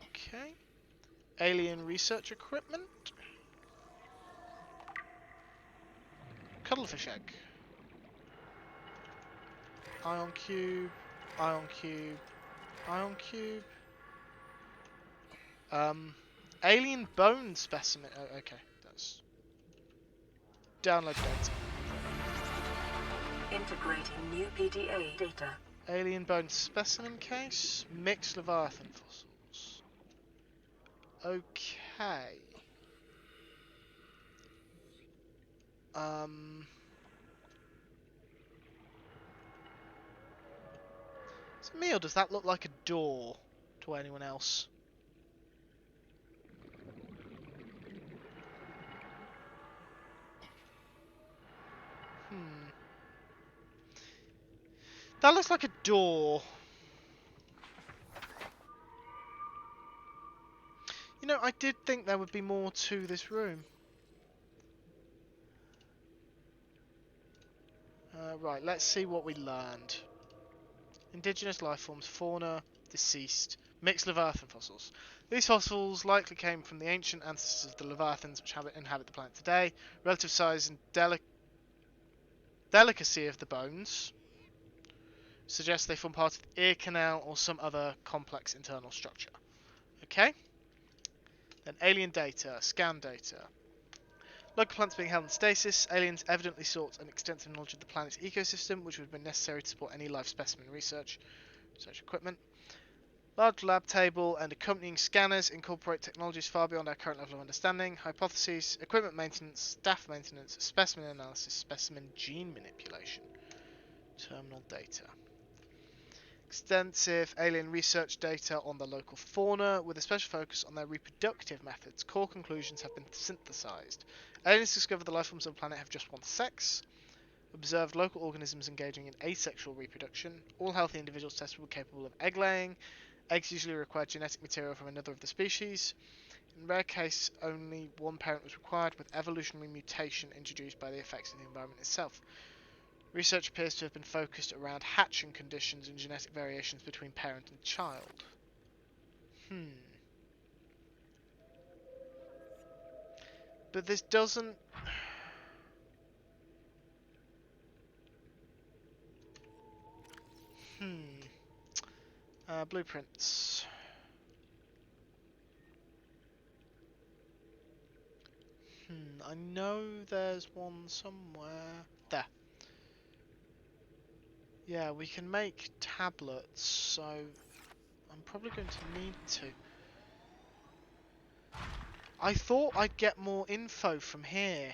Okay. Alien research equipment. Cuttlefish egg. Ion cube. Ion cube. Ion cube. Alien bone specimen. Oh, okay, that's download data. Integrating new PDA data. Alien bone specimen case. Mixed Leviathan fossils. Okay. Is it me or does that look like a door to anyone else? That looks like a door. You know, I did think there would be more to this room. Right, let's see what we learned. Indigenous life forms, fauna, deceased, mixed Leviathan fossils. These fossils likely came from the ancient ancestors of the Leviathans which inhabit the planet today. Relative size and delicacy of the bones suggests they form part of the ear canal or some other complex internal structure. Okay? Then alien data, scan data. Local plants being held in stasis, aliens evidently sought an extensive knowledge of the planet's ecosystem, which would have been necessary to support any life specimen research equipment. Large lab table and accompanying scanners incorporate technologies far beyond our current level of understanding. Hypotheses, equipment maintenance, staff maintenance, specimen analysis, specimen gene manipulation. Terminal data. Extensive alien research data on the local fauna, with a special focus on their reproductive methods. Core conclusions have been synthesized. Aliens discovered the life forms of the planet have just one sex. Observed local organisms engaging in asexual reproduction. All healthy individuals tested were capable of egg laying. Eggs usually require genetic material from another of the species. In rare case, only one parent was required, with evolutionary mutation introduced by the effects of the environment itself. Research appears to have been focused around hatching conditions and genetic variations between parent and child. But this doesn't... Blueprints. I know there's one somewhere. There. Yeah, we can make tablets, so I'm probably going to need to. I thought I'd get more info from here.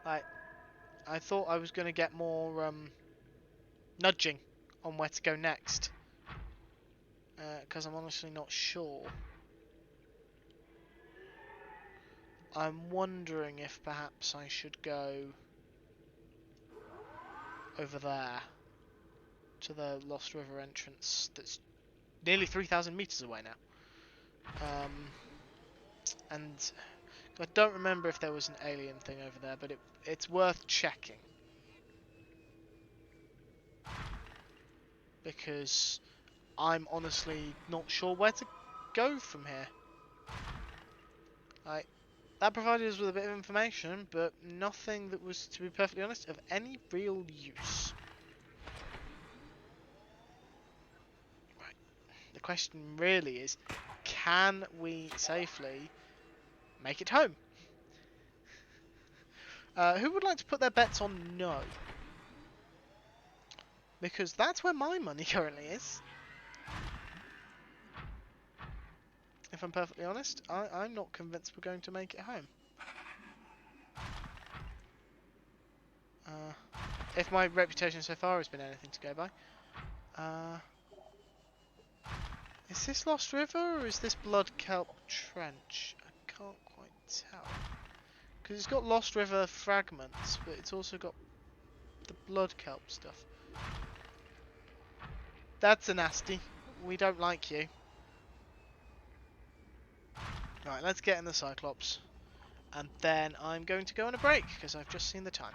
I thought I was going to get more nudging on where to go next. Because I'm honestly not sure. I'm wondering if perhaps I should go over there to the Lost River entrance that's nearly 3,000 meters away now. And I don't remember if there was an alien thing over there, but it's worth checking. Because I'm honestly not sure where to go from here. That provided us with a bit of information, but nothing that was, to be perfectly honest, of any real use. Right. The question really is, can we safely make it home? Who would like to put their bets on no? Because that's where my money currently is. If I'm perfectly honest, I'm not convinced we're going to make it home. If my reputation so far has been anything to go by. Is this Lost River or is this Blood Kelp Trench? I can't quite tell. Because it's got Lost River fragments, but it's also got the Blood Kelp stuff. That's a nasty. We don't like you. Right, let's get in the Cyclops. And then I'm going to go on a break, because I've just seen the time.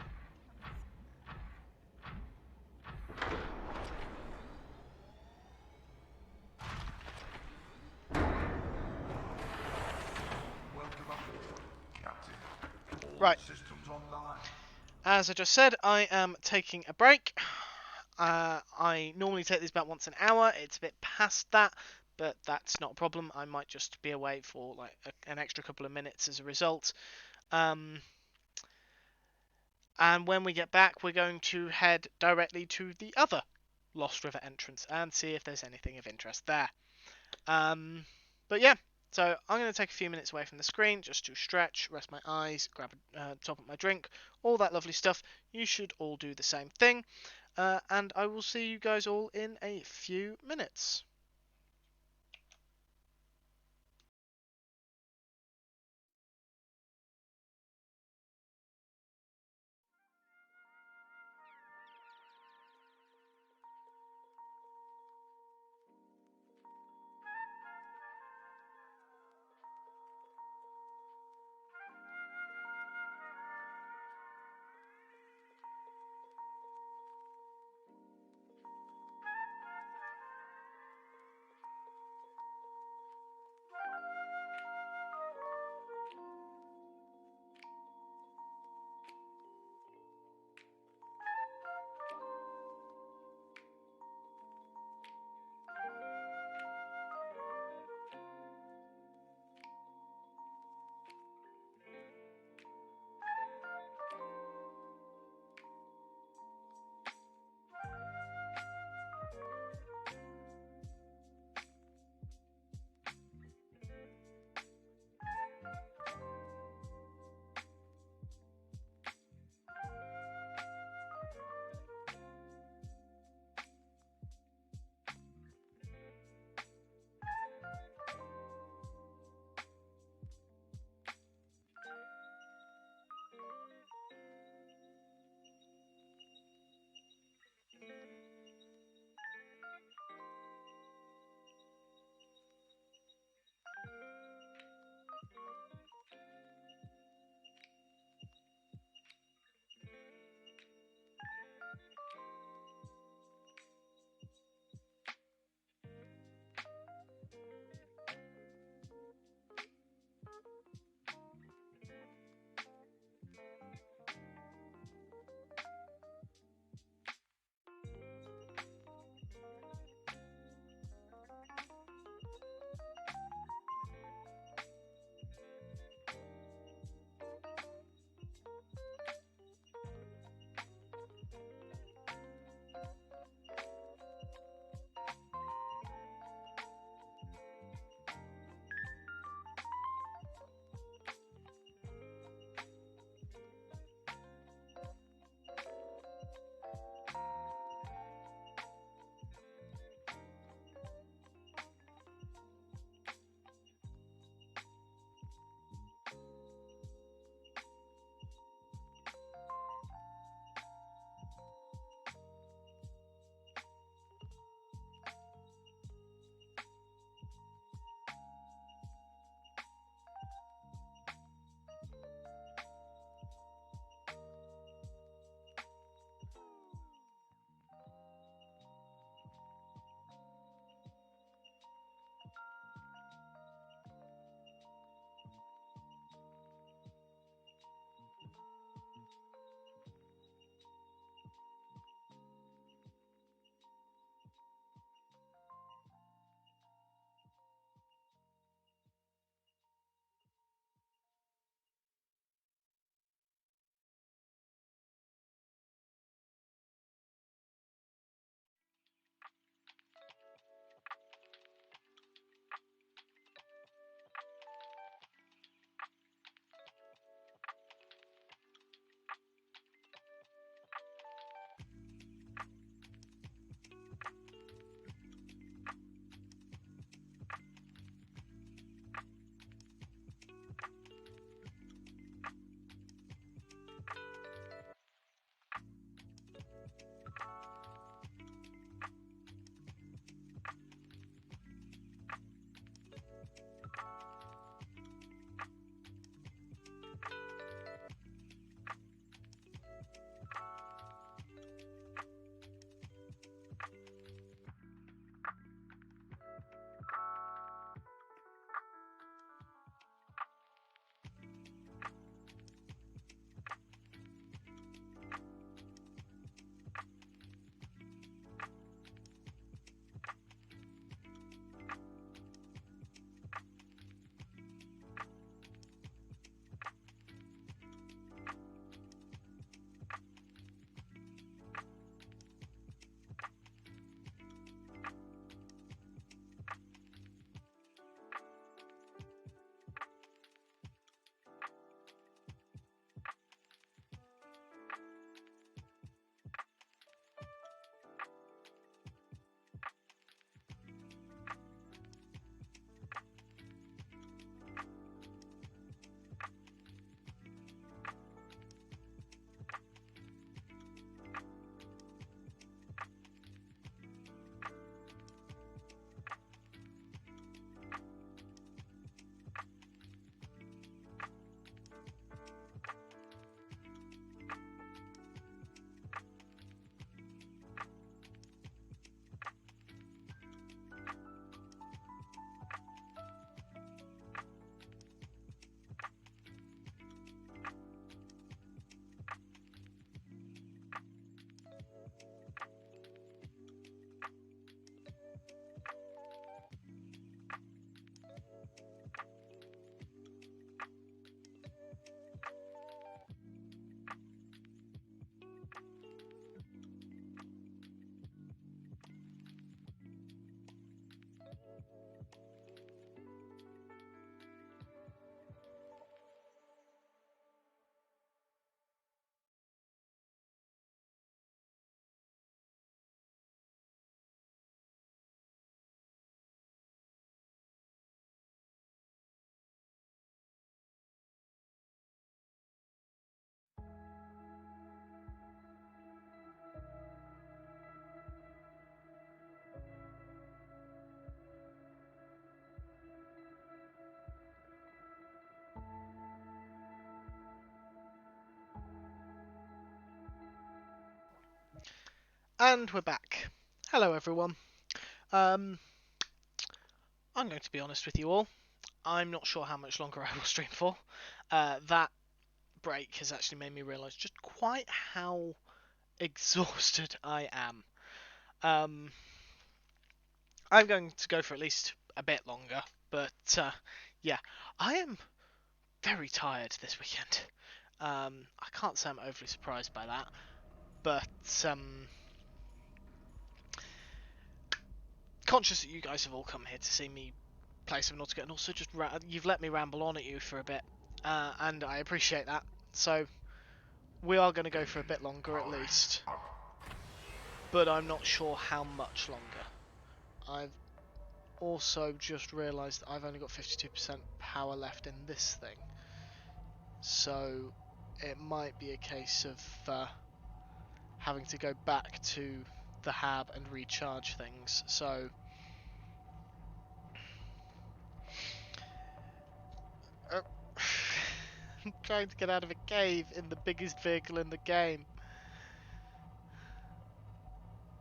Welcome aboard, Captain. All Right. systems online. As I just said, I am taking a break. I normally take these about once an hour. It's a bit past that, but that's not a problem. I might just be away for like an extra couple of minutes as a result. And when we get back, we're going to head directly to the other Lost River entrance and see if there's anything of interest there. But yeah, so I'm going to take a few minutes away from the screen just to stretch, rest my eyes, grab top up my drink, all that lovely stuff. You should all do the same thing. And I will see you guys all in a few minutes. And we're back. Hello everyone. I'm going to be honest with you all. I'm not sure how much longer I will stream for. That break has actually made me realise just quite how exhausted I am. I'm going to go for at least a bit longer, but yeah, I am very tired this weekend. I can't say I'm overly surprised by that, but conscious that you guys have all come here to see me play Subnautica, and also just you've let me ramble on at you for a bit, and I appreciate that. So we are going to go for a bit longer at least, but I'm not sure how much longer. I've also just realised that I've only got 52% power left in this thing, so it might be a case of having to go back to the hab and recharge things. So I'm trying to get out of a cave in the biggest vehicle in the game.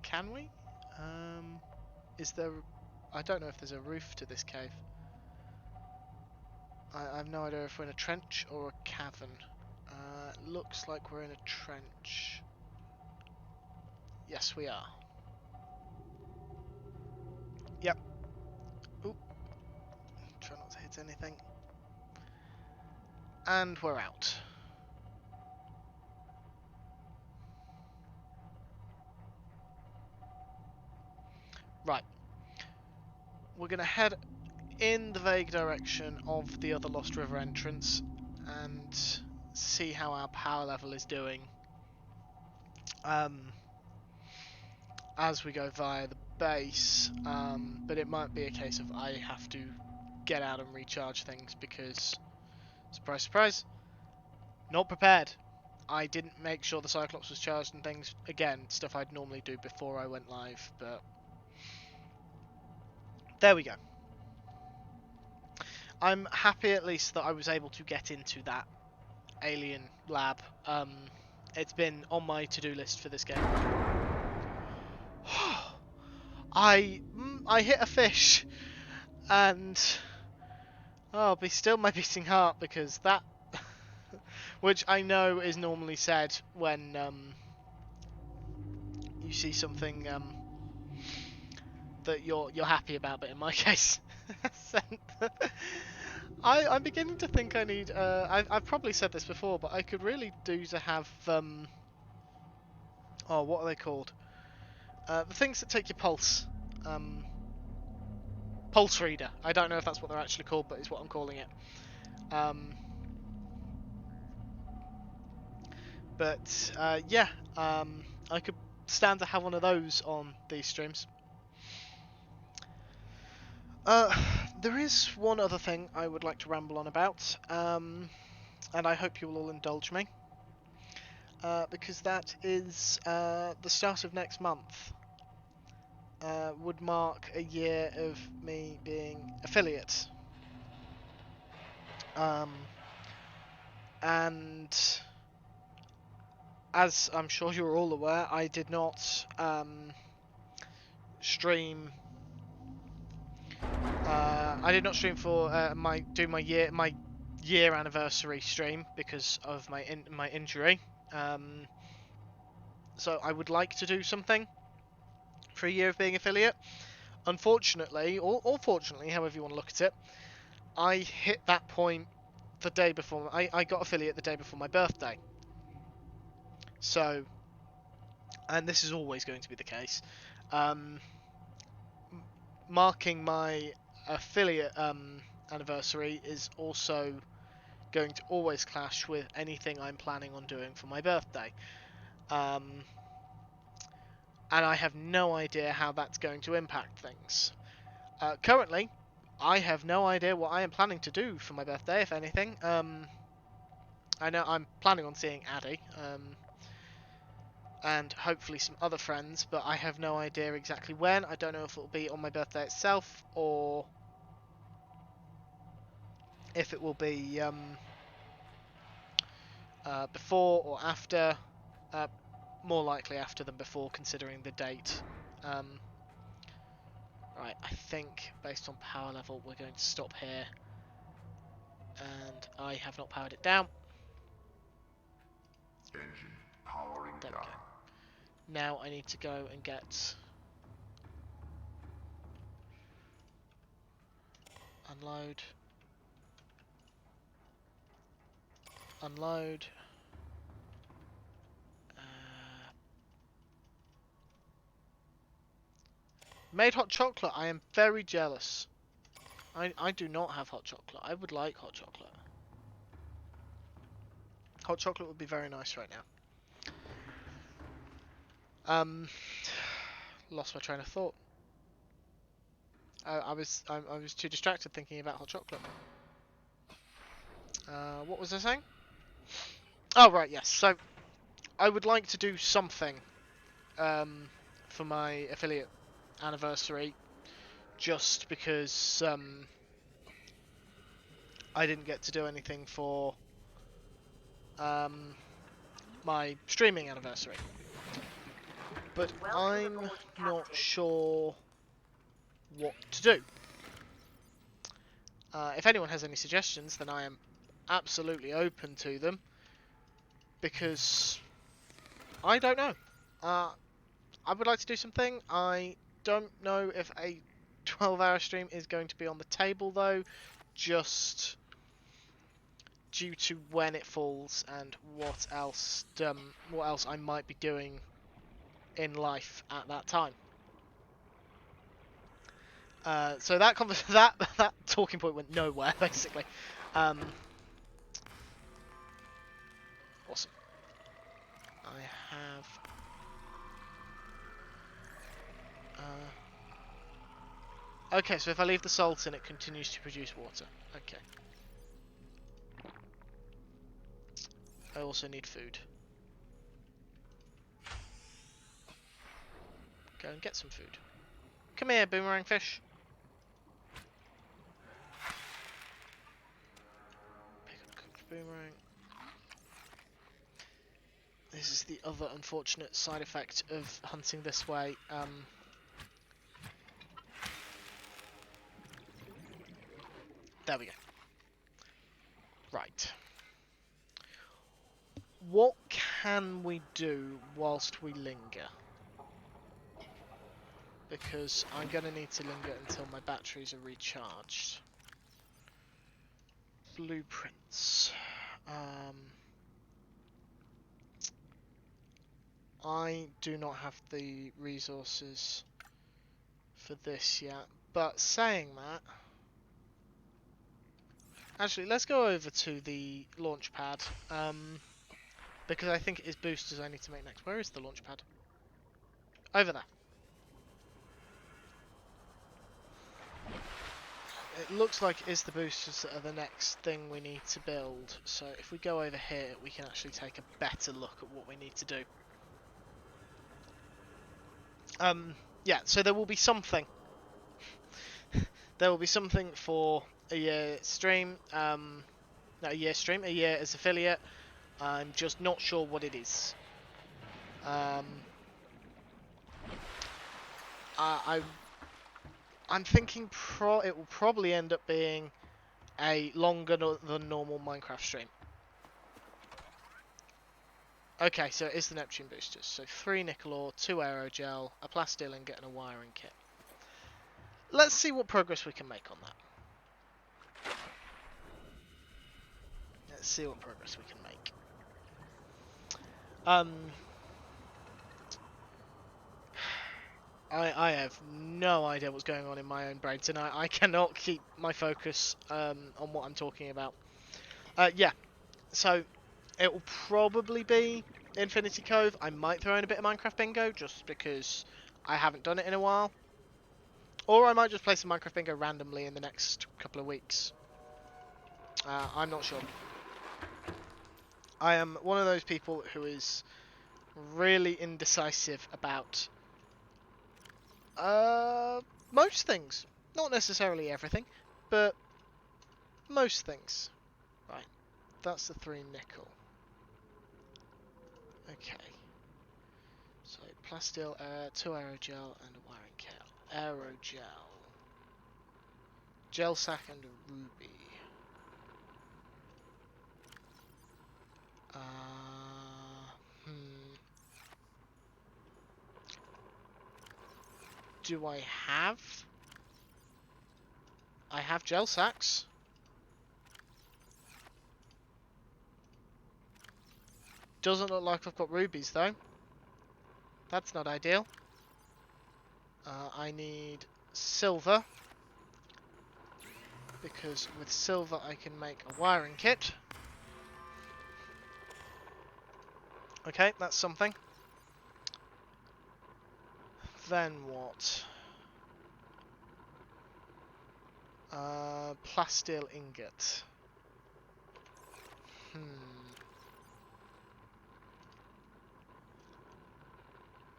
Can we? Is there... I don't know if there's a roof to this cave. I have no idea if we're in a trench or a cavern. Looks like we're in a trench. Yes, we are. Yep. Oop. Try not to hit anything. And we're out. Right. We're going to head in the vague direction of the other Lost River entrance and see how our power level is doing as we go via the base, but it might be a case of I have to get out and recharge things because, surprise surprise, not prepared. I didn't make sure the Cyclops was charged and things. Again, stuff I'd normally do before I went live, but there we go. I'm happy at least that I was able to get into that alien lab. It's been on my to-do list for this game. I hit a fish, and oh, be still my beating heart, because that, which I know is normally said when you see something that you're happy about, but in my case, I'm beginning to think I need. I've probably said this before, but I could really do to have oh, what are they called? The things that take your pulse. Pulse reader. I don't know if that's what they're actually called, but it's what I'm calling it. Yeah, I could stand to have one of those on these streams. There is one other thing I would like to ramble on about, and I hope you will all indulge me, because that is the start of next month. Would mark a year of me being affiliate. And as I'm sure you're all aware, I did not stream. I did not stream for my year anniversary stream because of my injury. So I would like to do something for a year of being affiliate. Unfortunately, or fortunately, however you want to look at it, I hit that point the day before. I got affiliate the day before my birthday. So, and this is always going to be the case. Marking my affiliate anniversary is also going to always clash with anything I'm planning on doing for my birthday. And I have no idea how that's going to impact things. Currently, I have no idea what I am planning to do for my birthday, if anything. I know I'm planning on seeing Addy, and hopefully some other friends, but I have no idea exactly when. I don't know if it will be on my birthday itself, or if it will be before or after. More likely after than before, considering the date. Right, I think based on power level, we're going to stop here. And I have not powered it down. Engine powering There we down. go. Now I need to go and get... Unload. Unload. Made hot chocolate. I am very jealous. I do not have hot chocolate. I would like hot chocolate. Hot chocolate would be very nice right now. Lost my train of thought. I was too distracted thinking about hot chocolate. What was I saying? Oh right, yes. So I would like to do something for my affiliate anniversary, just because I didn't get to do anything for my streaming anniversary. But Welcome I'm aboard, not Captain. sure what to do. If anyone has any suggestions, then I am absolutely open to them, because I don't know. I would like to do something. I don't know if a 12-hour stream is going to be on the table, though, just due to when it falls and what else I might be doing in life at that time. So that that talking point went nowhere, basically. Awesome. I have. Okay, so if I leave the salt in, it continues to produce water. Okay. I also need food. Go and get some food. Come here, boomerang fish. Pick up cooked boomerang. This is the other unfortunate side effect of hunting this way. There we go. Right. What can we do whilst we linger? Because I'm going to need to linger until my batteries are recharged. Blueprints. I do not have the resources for this yet, but saying that, actually let's go over to the launch pad, because I think it is boosters I need to make next. Where is the launch pad? Over there. It looks like it is the boosters that are the next thing we need to build, so if we go over here we can actually take a better look at what we need to do. Yeah, so there will be something. There will be something for a year stream, a year as affiliate. I'm just not sure what it is. I'm thinking it will probably end up being a longer than normal Minecraft stream. Okay, so it is the Neptune boosters. So 3 nickel ore, 2 aerogel, a plasteel ingot, and a wiring kit. Let's see what progress we can make on that. Let's see what progress we can make. I have no idea what's going on in my own brain tonight. I cannot keep my focus on what I'm talking about. Yeah, so it will probably be Infinity Cove. I might throw in a bit of Minecraft Bingo just because I haven't done it in a while. Or I might just play some Minecraft Bingo randomly in the next couple of weeks. I'm not sure. I am one of those people who is really indecisive about most things. Not necessarily everything, but most things. Right, that's the 3 nickel. Okay. So, plasteel, 2 aerogel, and a wiring cable. Aerogel. Gel sack and a ruby. Hmm. Do I have? I have gel sacks. Doesn't look like I've got rubies though. That's not ideal. I need silver. Because with silver I can make a wiring kit. Okay, that's something. Then what? Plasteel ingot.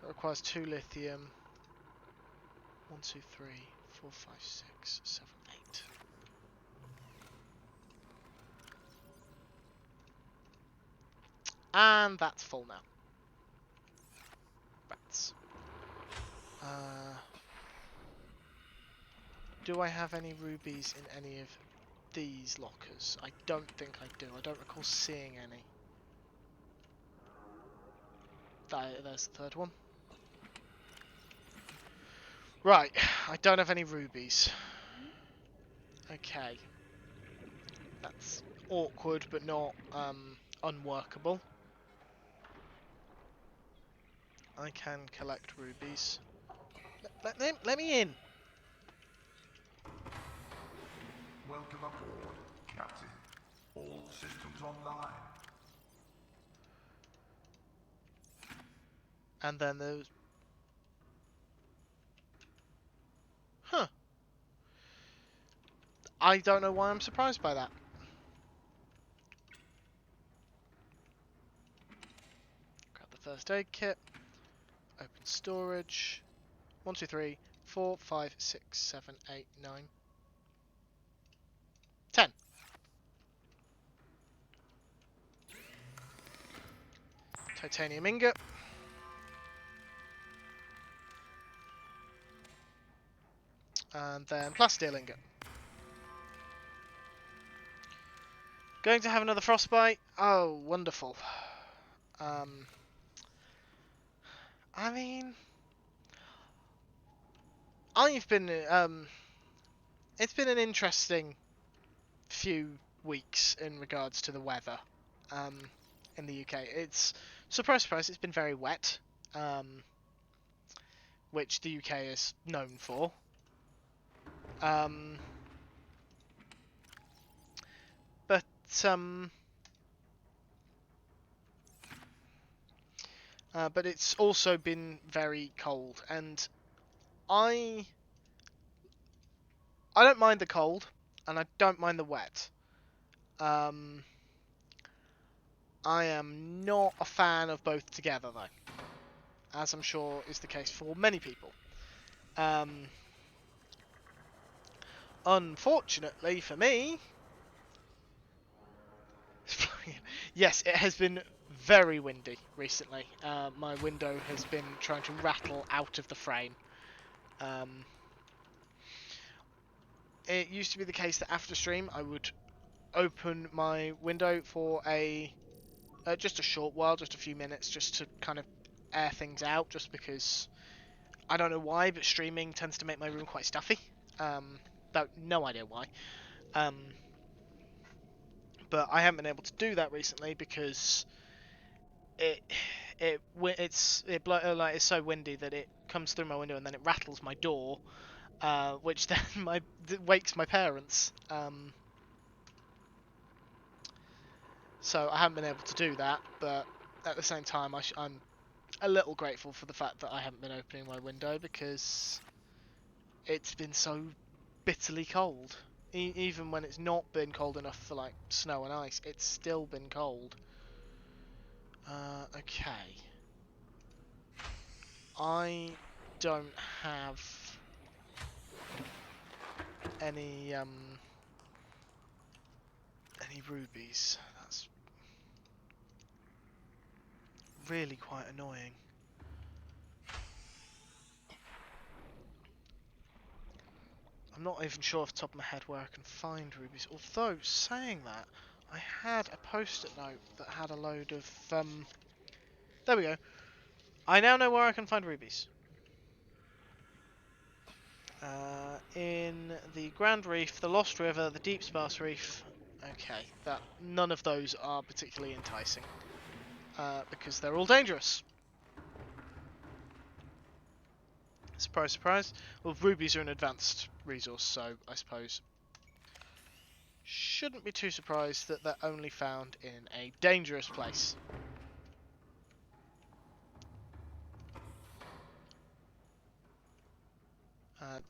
It requires 2 lithium. 1, 2, 3, 4, 5, 6, 7, 8. And that's full now. Rats. Do I have any rubies in any of these lockers? I don't think I do. I don't recall seeing any. There's the 3rd one. Right, I don't have any rubies. Okay. That's awkward, but not unworkable. I can collect rubies. Let me in! Welcome aboard, Captain. All systems online. And then there's... Huh. I don't know why I'm surprised by that. Grab the first aid kit. Open storage. 1, 2, 3, 4, 5, 6, 7, 8, 9, 10. Titanium ingot. And then plasteel ingot. Going to have another frostbite? Oh, wonderful. I mean... I've been... it's been an interesting few weeks in regards to the weather in the UK. It's... Surprise, surprise, it's been very wet. Which the UK is known for. But it's also been very cold, and I don't mind the cold, and I don't mind the wet. I am not a fan of both together, though, as I'm sure is the case for many people. Unfortunately for me, yes, it has been very windy recently. My window has been trying to rattle out of the frame. It used to be the case that after stream I would open my window for just a short while, just a few minutes, just to kind of air things out, just because I don't know why, but streaming tends to make my room quite stuffy. Though no idea why. But I haven't been able to do that recently because it's so windy that it comes through my window and then it rattles my door, which then wakes my parents. So I haven't been able to do that, but at the same time, I'm a little grateful for the fact that I haven't been opening my window because it's been so bitterly cold. Even when it's not been cold enough for like snow and ice, it's still been cold. Okay. I don't have any rubies. That's really quite annoying. I'm not even sure off the top of my head where I can find rubies. Although, saying that, I had a post-it note that had a load of... There we go. I now know where I can find rubies. In the Grand Reef, the Lost River, the Deep Sparse Reef. Okay, none of those are particularly enticing. Because they're all dangerous. Surprise, surprise. Well, rubies are an advanced resource, so I suppose shouldn't be too surprised that they're only found in a dangerous place.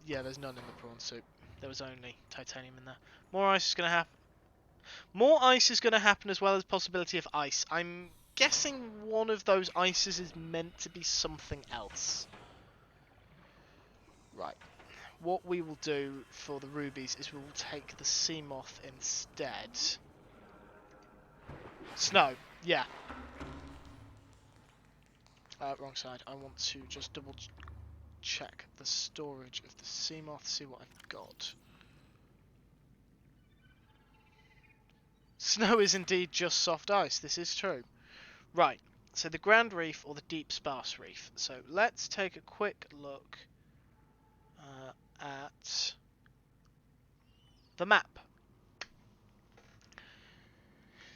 Yeah, there's none in the prawn soup. There was only titanium in there. More ice is going to happen. More ice is going to happen as well as possibility of ice. I'm guessing one of those ices is meant to be something else. Right. What we will do for the rubies is we will take the sea moth instead. Snow, yeah. Wrong side. I want to just double check the storage of the sea moth, see what I've got. Snow is indeed just soft ice, this is true. Right, so the Grand Reef or the Deep Sparse Reef. So let's take a quick look at the map.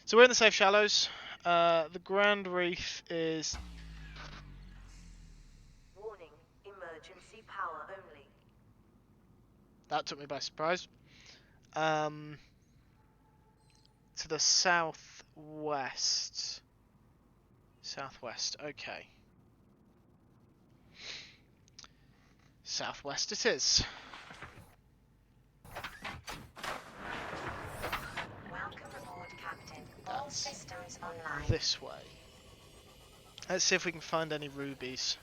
So we're in the safe shallows. The Grand Reef is... Warning, emergency power only. That took me by surprise. To the southwest. Southwest, okay. Southwest it is. Welcome aboard, Captain. All systems online. This way. Let's see if we can find any rubies.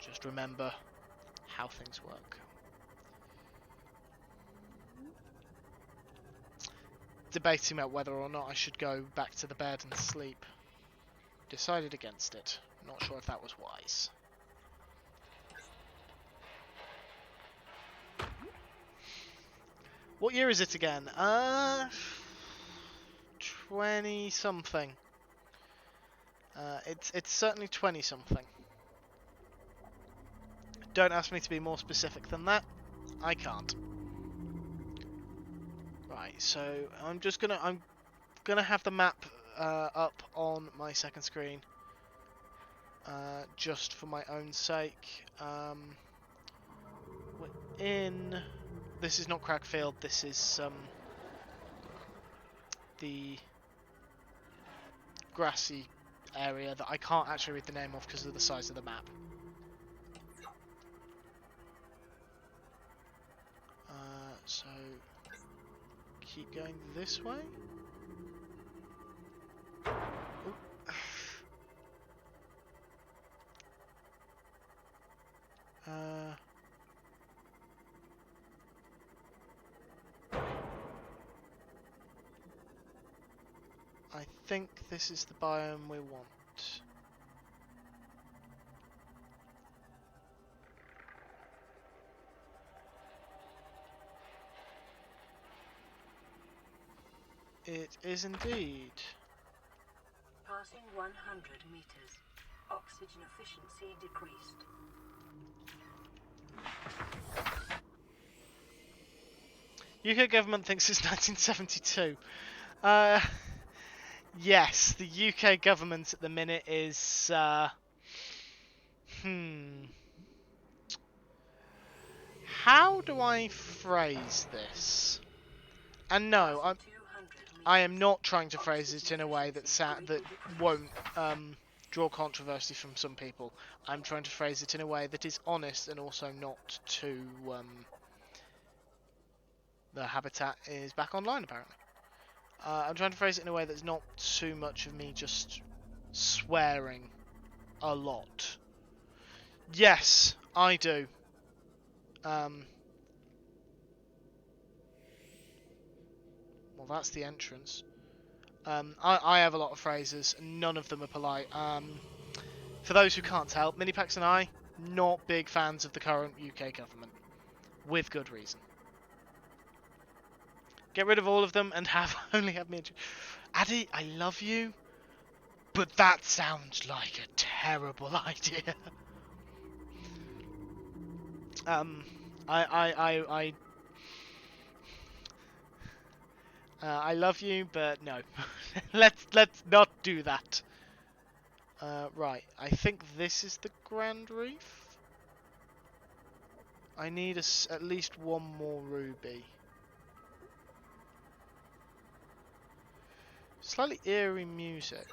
Just remember how things work. Debating about whether or not I should go back to the bed and sleep. Decided against it. Not sure if that was wise. What year is it again? 20 something. It's certainly 20 something. Don't ask me to be more specific than that. I can't. Right, so I'm gonna have the map up on my second screen, just for my own sake. We're in. This is not Crackfield. This is the grassy area that I can't actually read the name of because of the size of the map. So keep going this way. I think this is the biome we want. It is indeed. Passing 100 meters. Oxygen efficiency decreased. UK government thinks it's 1972. Yes, the UK government at the minute is how do I phrase this? And no, Passing 200 I am meters. not trying to phrase it in a way that won't draw controversy from some people. I'm trying to phrase it in a way that is honest and also not too the habitat is back online apparently. I'm trying to phrase it in a way that's not too much of me just swearing a lot. Yes, I do. Well, that's the entrance. I have a lot of phrases, and none of them are polite. For those who can't tell, Minipax and I, not big fans of the current UK government. With good reason. Get rid of all of them and only have me. Addy, I love you, but that sounds like a terrible idea. Um, I love you, but no. let's not do that. Right, I think this is the Grand Reef. I need at least one more ruby. Slightly eerie music.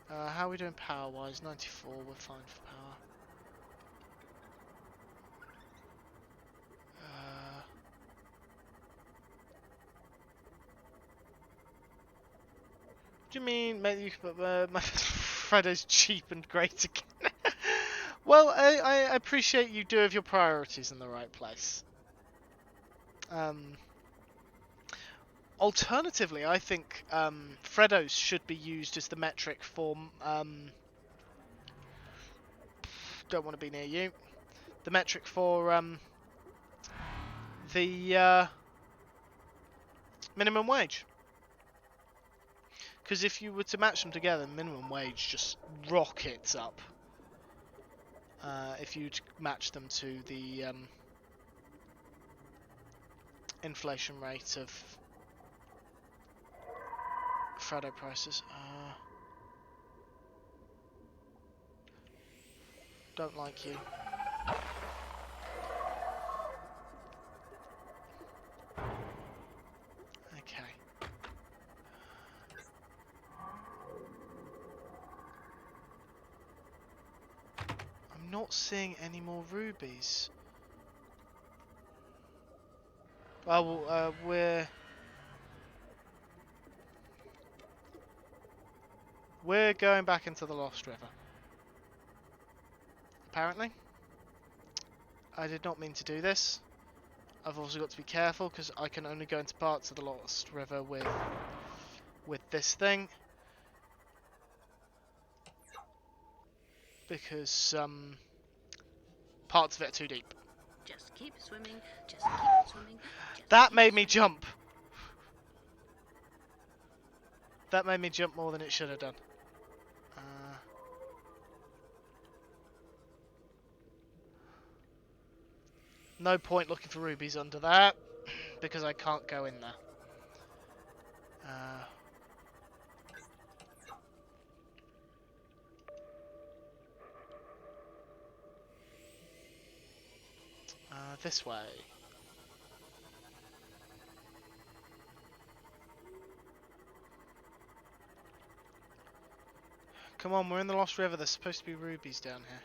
How are we doing power-wise? 94, we're fine for power. Do you mean maybe my Freddo's cheap and great again? Well, I appreciate you do have your priorities in the right place. Alternatively, I think Freddo's should be used as the metric for don't want to be near you. The metric for the minimum wage. Because if you were to match them together, minimum wage just rockets up. If you'd match them to the inflation rate of Freddo prices. Don't like you. Okay. I'm not seeing any more rubies. Oh, well, we're going back into the Lost River. Apparently. I did not mean to do this. I've also got to be careful because I can only go into parts of the Lost River with this thing. Because parts of it are too deep. Just keep swimming, just keep swimming. That made me jump. That made me jump more than it should have done. No point looking for rubies under that, because I can't go in there. This way. Come on, we're in the Lost River. There's supposed to be rubies down here.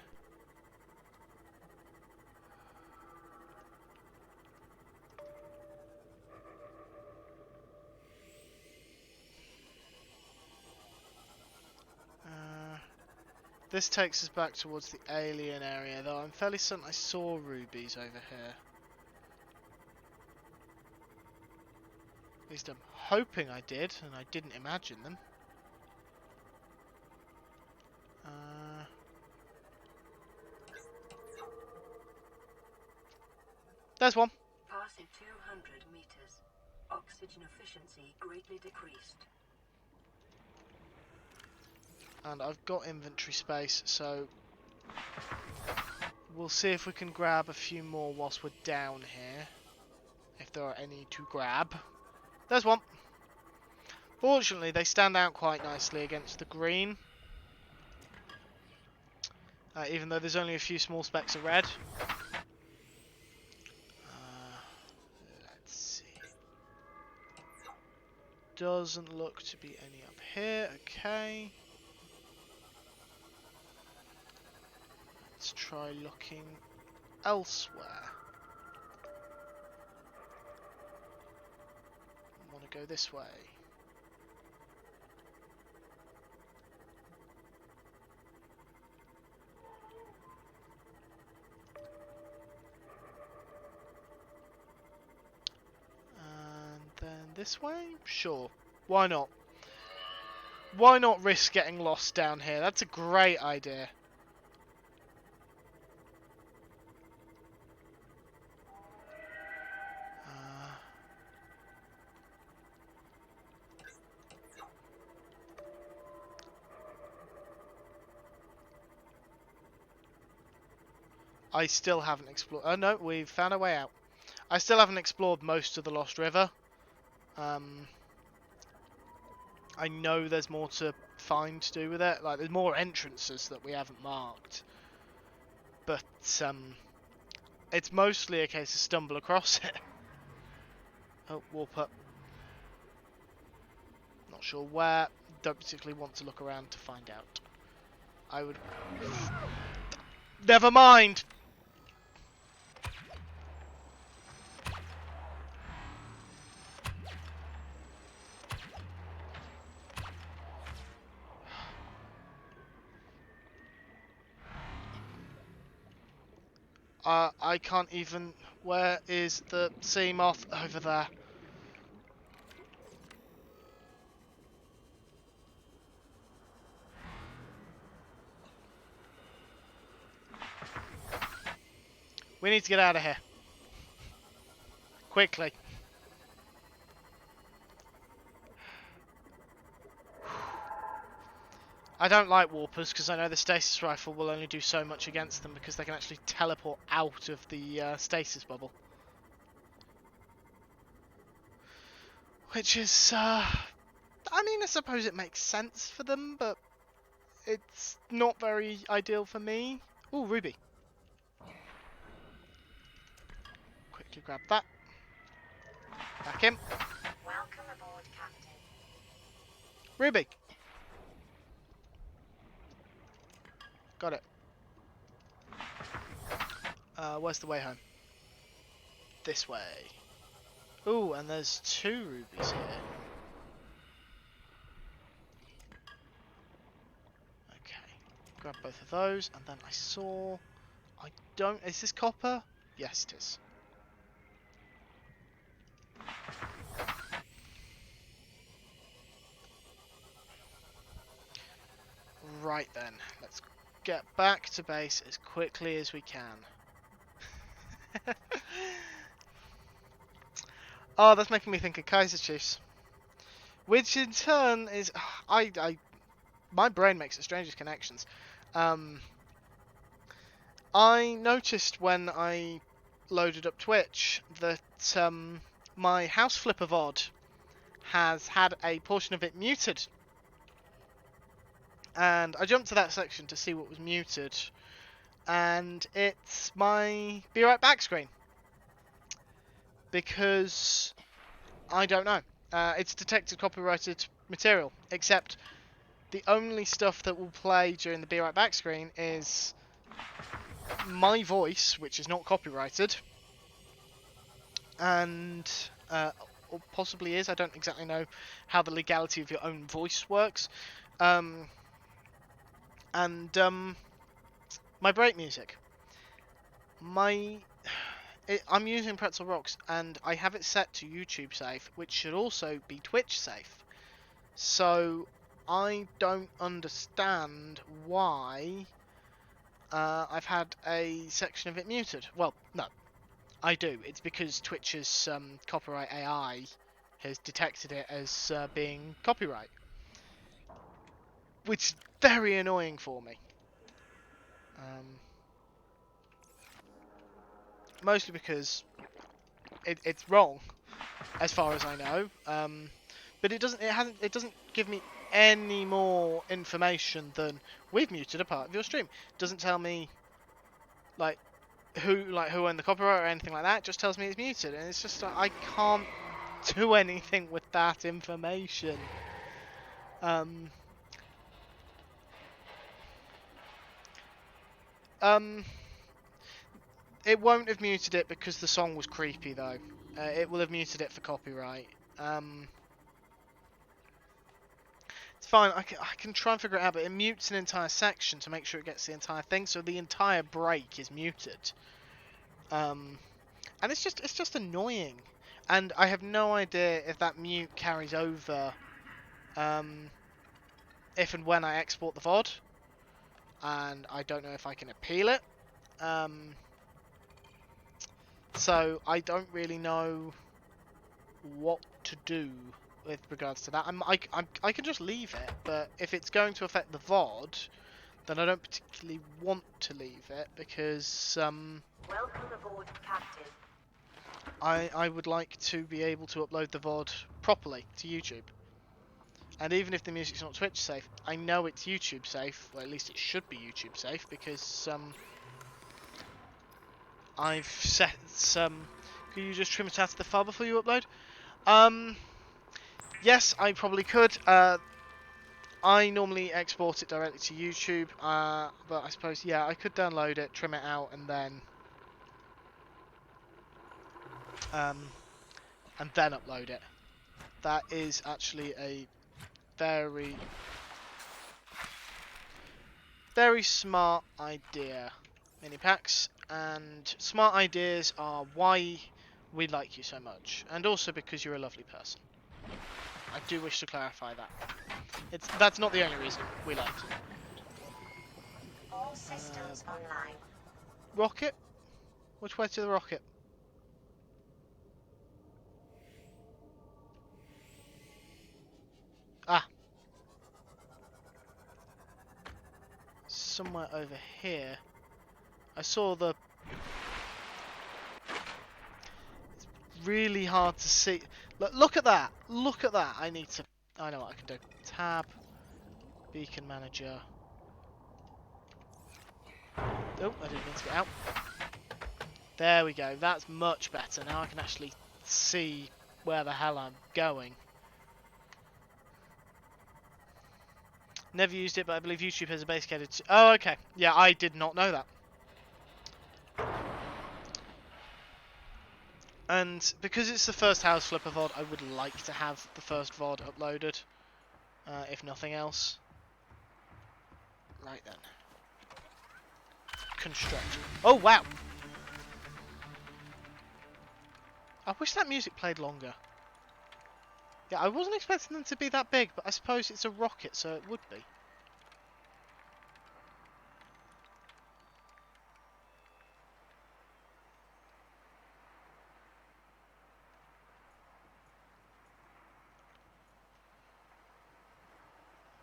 This takes us back towards the alien area, though I'm fairly certain I saw rubies over here. At least I'm hoping I did, and I didn't imagine them. There's one. Passing 200 meters. Oxygen efficiency greatly decreased. And I've got inventory space, so we'll see if we can grab a few more whilst we're down here. If there are any to grab. There's one. Fortunately, they stand out quite nicely against the green. Even though there's only a few small specks of red. Let's see. Doesn't look to be any up here. Okay. Let's try looking elsewhere. I want to go this way. And then this way? Sure. Why not? Why not risk getting lost down here? That's a great idea. I still haven't explored... Oh no, we've found a way out. I still haven't explored most of the Lost River. I know there's more to find to do with it. Like, there's more entrances that we haven't marked. But, it's mostly a case of stumble across it. Oh, warp up. Not sure where. Don't particularly want to look around to find out. I would... Never mind! I can't even... Where is the sea moth? Over there. We need to get out of here. Quickly. I don't like warpers because I know the stasis rifle will only do so much against them because they can actually teleport out of the stasis bubble. Which is, I mean, I suppose it makes sense for them, but it's not very ideal for me. Ooh, ruby. Quickly grab that. Back in. Welcome aboard, Captain. Ruby. Got it. Where's the way home? This way. Ooh, and there's 2 rubies here. Okay. Grab both of those, and then I saw... I don't... Is this copper? Yes, it is. Right then, let's get back to base as quickly as we can. Oh, that's making me think of Kaiser Chiefs. Which in turn is... my brain makes the strangest connections. I noticed when I loaded up Twitch that my house flip of odd has had a portion of it muted. And I jumped to that section to see what was muted. And it's my Be Right Back screen. Because I don't know. It's detected copyrighted material. Except the only stuff that will play during the Be Right Back screen is my voice, which is not copyrighted. And... or possibly is. I don't exactly know how the legality of your own voice works. My break music. I'm using Pretzel Rocks, and I have it set to YouTube safe, which should also be Twitch safe. So I don't understand why I've had a section of it muted. Well, no, I do. It's because Twitch's copyright AI has detected it as being copyright, which is very annoying for me. Mostly because it's wrong, as far as I know. But it doesn't give me any more information than we've muted a part of your stream. It doesn't tell me like who owned the copyright or anything like that. It just tells me it's muted, and it's just I can't do anything with that information. Um, it won't have muted it because the song was creepy though. It will have muted it for copyright. It's fine. I can try and figure it out, but it mutes an entire section to make sure it gets the entire thing, so the entire break is muted. And it's just annoying, and I have no idea if that mute carries over if and when I export the VOD, and I don't know if I can appeal it. So I don't really know what to do with regards to that. I can just leave it, but if it's going to affect the VOD, then I don't particularly want to leave it because Welcome aboard, Captain. I would like to be able to upload the VOD properly to YouTube. And even if the music's not Twitch safe, I know it's YouTube safe, or at least it should be YouTube safe, because I've set some. Could you just trim it out of the file before you upload? Yes, I probably could. I normally export it directly to YouTube, but I suppose I could download it, trim it out, and then upload it. That is actually a very, very smart idea, mini packs, and smart ideas are why we like you so much, and also because you're a lovely person. I do wish to clarify that. That's not the only reason we like you. All systems online. Rocket? Which way to the rocket? Ah. Somewhere over here. I saw the... It's really hard to see. Look at that! Look at that! I know what I can do. Tab. Beacon manager. Oh, I didn't mean to get out. There we go. That's much better. Now I can actually see where the hell I'm going. Never used it, but I believe YouTube has a base catered to... Oh, okay. Yeah, I did not know that. And because it's the first House Flipper VOD, I would like to have the first VOD uploaded, if nothing else. Right then. Construct. Oh, wow! I wish that music played longer. Yeah, I wasn't expecting them to be that big, but I suppose it's a rocket, so it would be.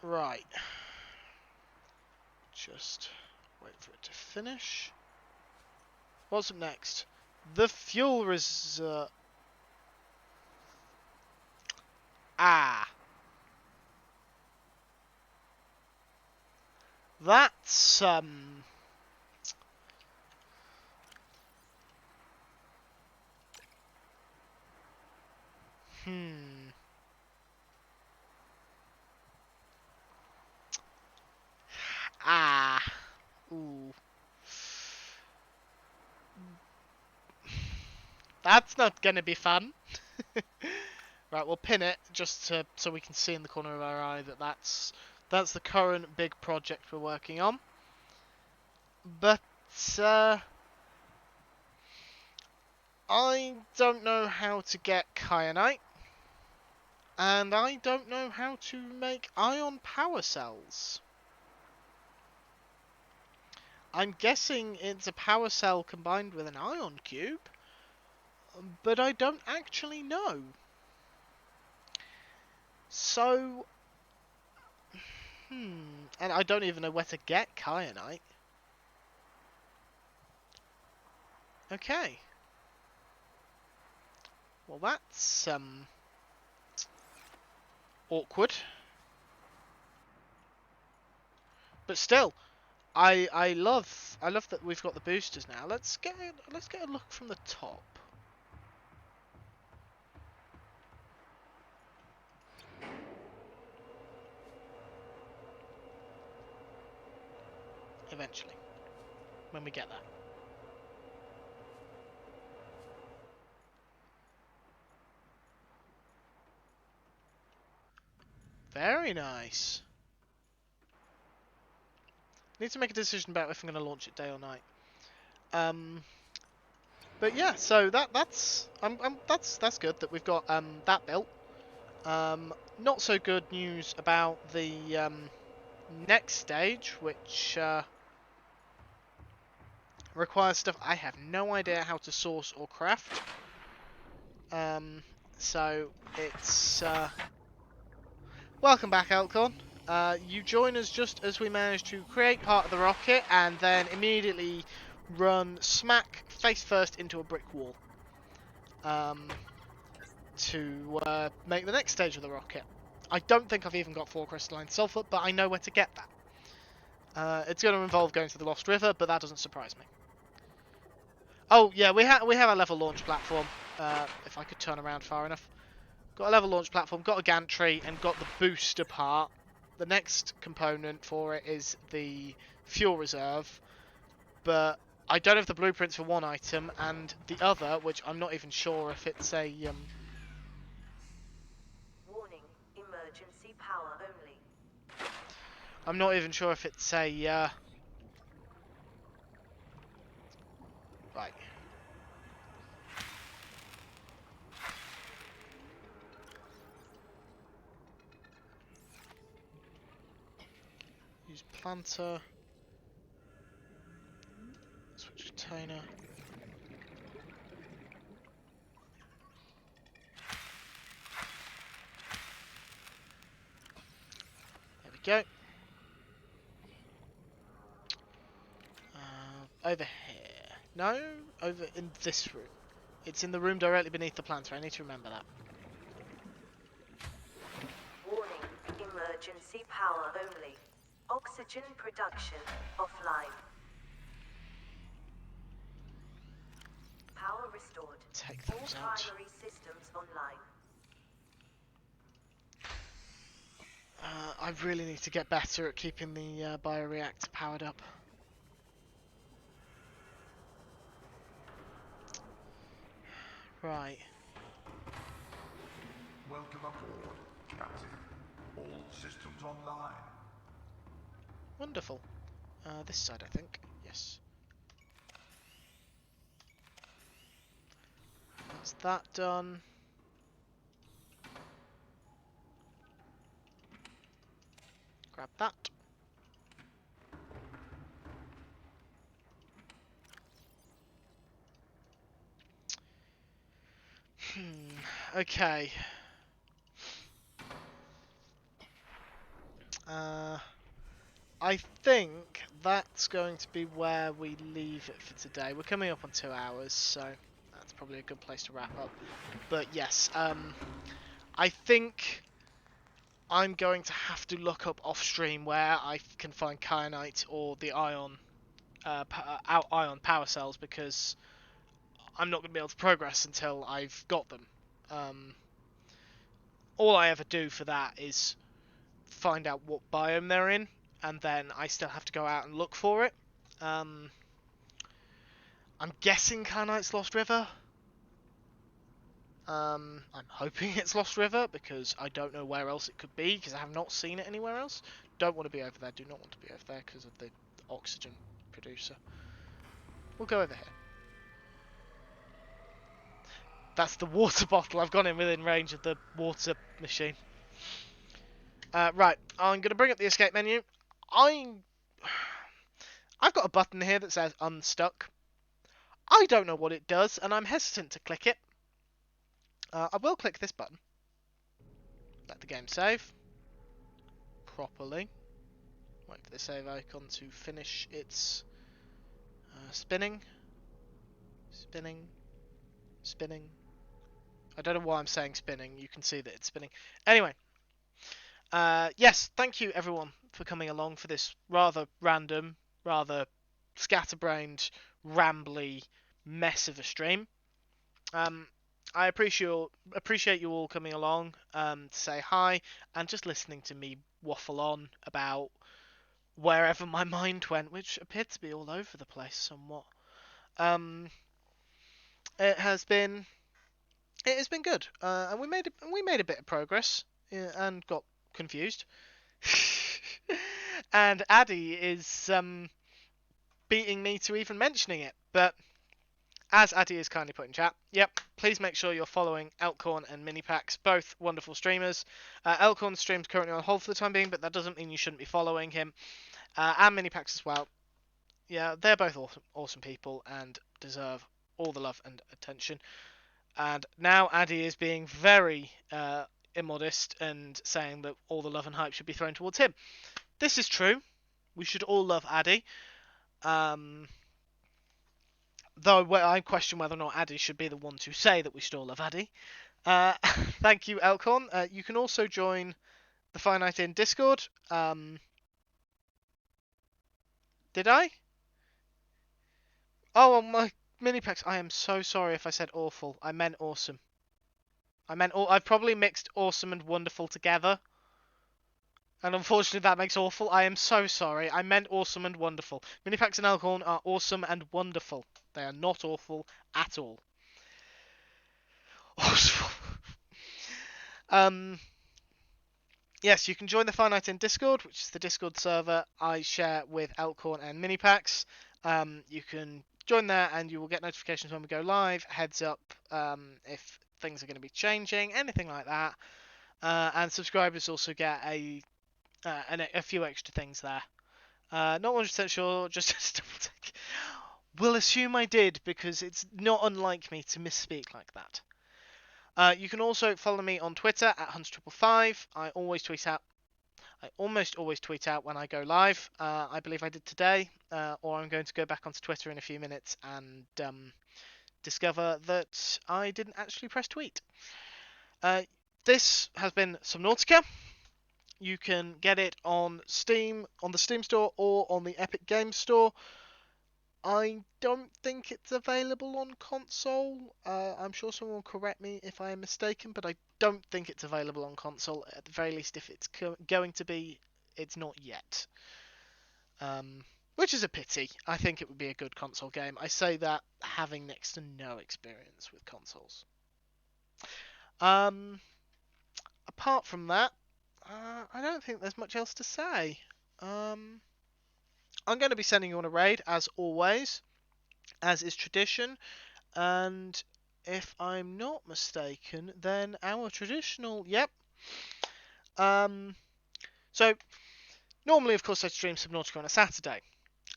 Right. Just wait for it to finish. What's up next? The fuel reserve. Ah. That's, Ah. Ooh. That's not gonna be fun. Right, we'll pin it just so we can see in the corner of our eye that that's the current big project we're working on. But I don't know how to get kyanite, and I don't know how to make ion power cells. I'm guessing it's a power cell combined with an ion cube, but I don't actually know. So, and I don't even know where to get kyanite. Okay. Well, that's awkward. But still, I love that we've got the boosters now. Let's get a look from the top. Eventually, when we get there. Very nice. Need to make a decision about if I'm going to launch it day or night. But yeah, so that's good that we've got that built. Not so good news about the next stage, which requires stuff I have no idea how to source or craft. So it's welcome back, Elkhorn. You join us just as we manage to create part of the rocket and then immediately run smack face first into a brick wall to make the next stage of the rocket. I don't think I've even got 4 crystalline sulfur, but I know where to get that. It's going to involve going to the Lost River, but that doesn't surprise me. Oh yeah, we have a level launch platform. If I could turn around far enough. Got a level launch platform, got a gantry, and got the booster part. The next component for it is the fuel reserve, but I don't have the blueprints for one item, and the other, which I'm not even sure if it's a... Warning, emergency power only. I'm not even sure if it's a... Right. Use planter. Switch container. There we go. Over here. No, over in this room. It's in the room directly beneath the planter. I need to remember that. Warning, emergency power only. Oxygen production offline. Power restored. Take All those out. primary systems online. I really need to get better at keeping the bioreactor powered up. Right. Welcome aboard, Captain. All systems online. Wonderful. This side, I think. Yes. That's that done. Grab that. Okay. I think that's going to be where we leave it for today. We're coming up on 2 hours, so that's probably a good place to wrap up. But yes, I think I'm going to have to look up off stream where I can find kyanite or the ion power cells, because I'm not going to be able to progress until I've got them. All I ever do for that is find out what biome they're in, and then I still have to go out and look for it. I'm guessing kyanite's Lost River. I'm hoping it's Lost River, because I don't know where else it could be, because I have not seen it anywhere else. Don't want to be over there, do not want to be over there because of the oxygen producer. We'll go over here. That's the water bottle. I've gone in within range of the water machine. Right, I'm going to bring up the escape menu. I've got a button here that says unstuck. I don't know what it does, and I'm hesitant to click it. I will click this button. Let the game save properly. Wait for the save icon to finish its spinning. Spinning. Spinning. I don't know why I'm saying spinning. You can see that it's spinning. Anyway. Yes, thank you everyone for coming along for this rather random, rather scatterbrained, rambly mess of a stream. I appreciate you all coming along to say hi and just listening to me waffle on about wherever my mind went, which appeared to be all over the place somewhat. Um, it has been good, and we made a bit of progress and got confused. And Addy is beating me to even mentioning it. But as Addy is kindly put in chat, yep, please make sure you're following Elkhorn and Minipax, both wonderful streamers. Elkhorn's stream's currently on hold for the time being, but that doesn't mean you shouldn't be following him. And Minipax as well. Yeah, they're both awesome people and deserve all the love and attention. And now Addy is being very immodest and saying that all the love and hype should be thrown towards him. This is true. We should all love Addy. Though I question whether or not Addy should be the one to say that we should all love Addy. Thank you, Elkhorn. You can also join the Finite In Discord. Did I? Oh, on my mini packs. I am so sorry if I said awful. I meant awesome. I've probably mixed awesome and wonderful together. And unfortunately that makes awful. I am so sorry. I meant awesome and wonderful. Minipax and Elkhorn are awesome and wonderful. They are not awful at all. Awesome. Yes, you can join the Finite in Discord, which is the Discord server I share with Elkhorn and Minipax. You can join there and you will get notifications when we go live, heads up if things are going to be changing, anything like that. And subscribers also get a few extra things there. Not 100% sure, just double check. We'll assume I did because it's not unlike me to misspeak like that. You can also follow me on Twitter at Hunts555. I almost always tweet out when I go live. I believe I did today, or I'm going to go back onto Twitter in a few minutes and discover that I didn't actually press tweet. This has been Subnautica. You can get it on Steam, on the Steam store, or on the Epic Games Store. I don't think it's available on console. I'm sure someone will correct me if I am mistaken, but I don't think it's available on console. At the very least, if it's going to be, it's not yet. Which is a pity. I think it would be a good console game. I say that having next to no experience with consoles. Apart from that, I don't think there's much else to say. I'm going to be sending you on a raid, as always, as is tradition. And if I'm not mistaken, then our traditional... Yep. So, normally, of course, I stream Subnautica on a Saturday.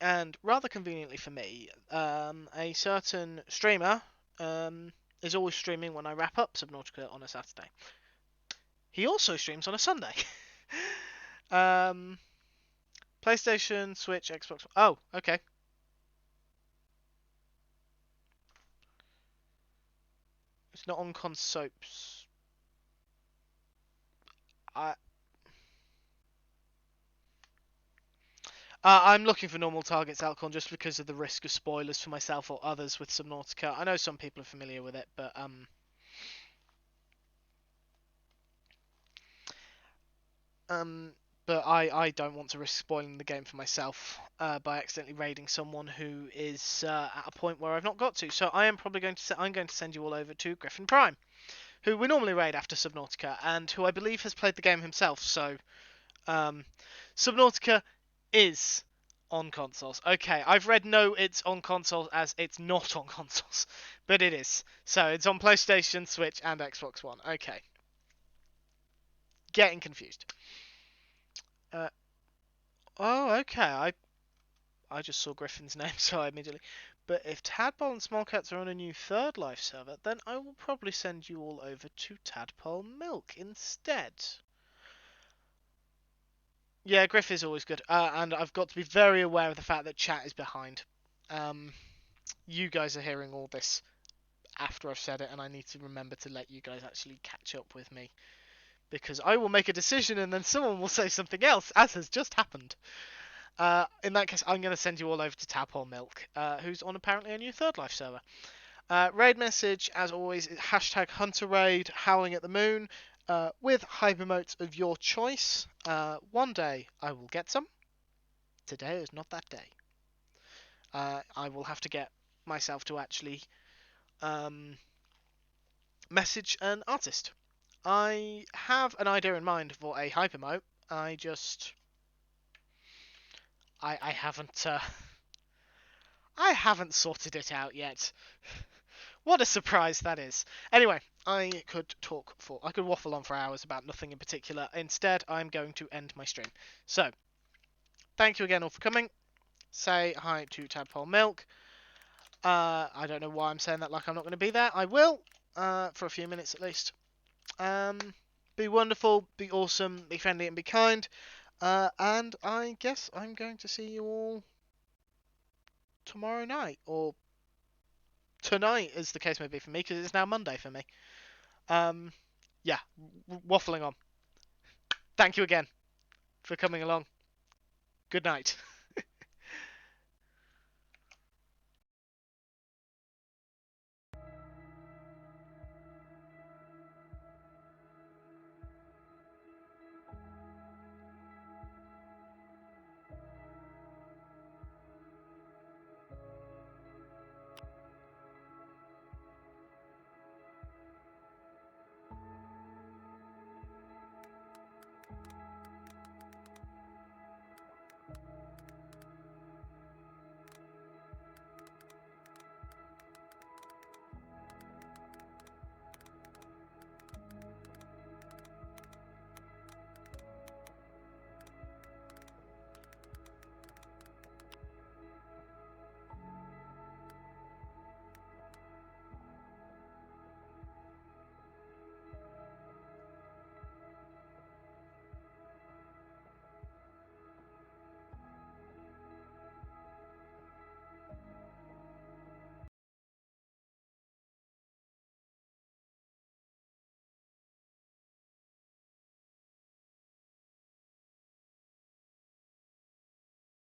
And rather conveniently for me, a certain streamer is always streaming when I wrap up Subnautica on a Saturday. He also streams on a Sunday. PlayStation, Switch, Xbox... Oh, okay. It's not on consoles. I'm looking for normal targets, Alcon, just because of the risk of spoilers for myself or others with Subnautica. I know some people are familiar with it, but I don't want to risk spoiling the game for myself by accidentally raiding someone who is at a point where I've not got to. So I'm going to send you all over to Griffin Prime, who we normally raid after Subnautica, and who I believe has played the game himself. So Subnautica is on consoles. Okay, I've read no, it's on consoles as it's not on consoles, but it is. So it's on PlayStation, Switch, and Xbox One. Okay. Getting confused. Oh, okay. I just saw Griffin's name, so I immediately... But if Tadpole and Smallcats are on a new Third Life server, then I will probably send you all over to Tadpole Milk instead. Yeah, Griff is always good. And I've got to be very aware of the fact that chat is behind. You guys are hearing all this after I've said it, and I need to remember to let you guys actually catch up with me. Because I will make a decision and then someone will say something else, as has just happened. In that case, I'm going to send you all over to Tadpole Milk, who's on apparently a new Third Life server. Raid message, as always, is hashtag HunterRaid, Howling at the Moon, with hypermotes of your choice. One day I will get some. Today is not that day. I will have to get myself to actually message an artist. I have an idea in mind for a hypermote. I haven't I haven't sorted it out yet. What a surprise that is. Anyway, I could waffle on for hours about nothing in particular. Instead, I'm going to end my stream. So, thank you again all for coming. Say hi to Tadpole Milk. I don't know why I'm saying that like I'm not going to be there. I will, for a few minutes at least. Be wonderful, be awesome, be friendly and be kind. And I guess I'm going to see you all tomorrow night, or tonight, as the case may be for me, because it's now Monday for me. Yeah, waffling on. Thank you again for coming along. Good night.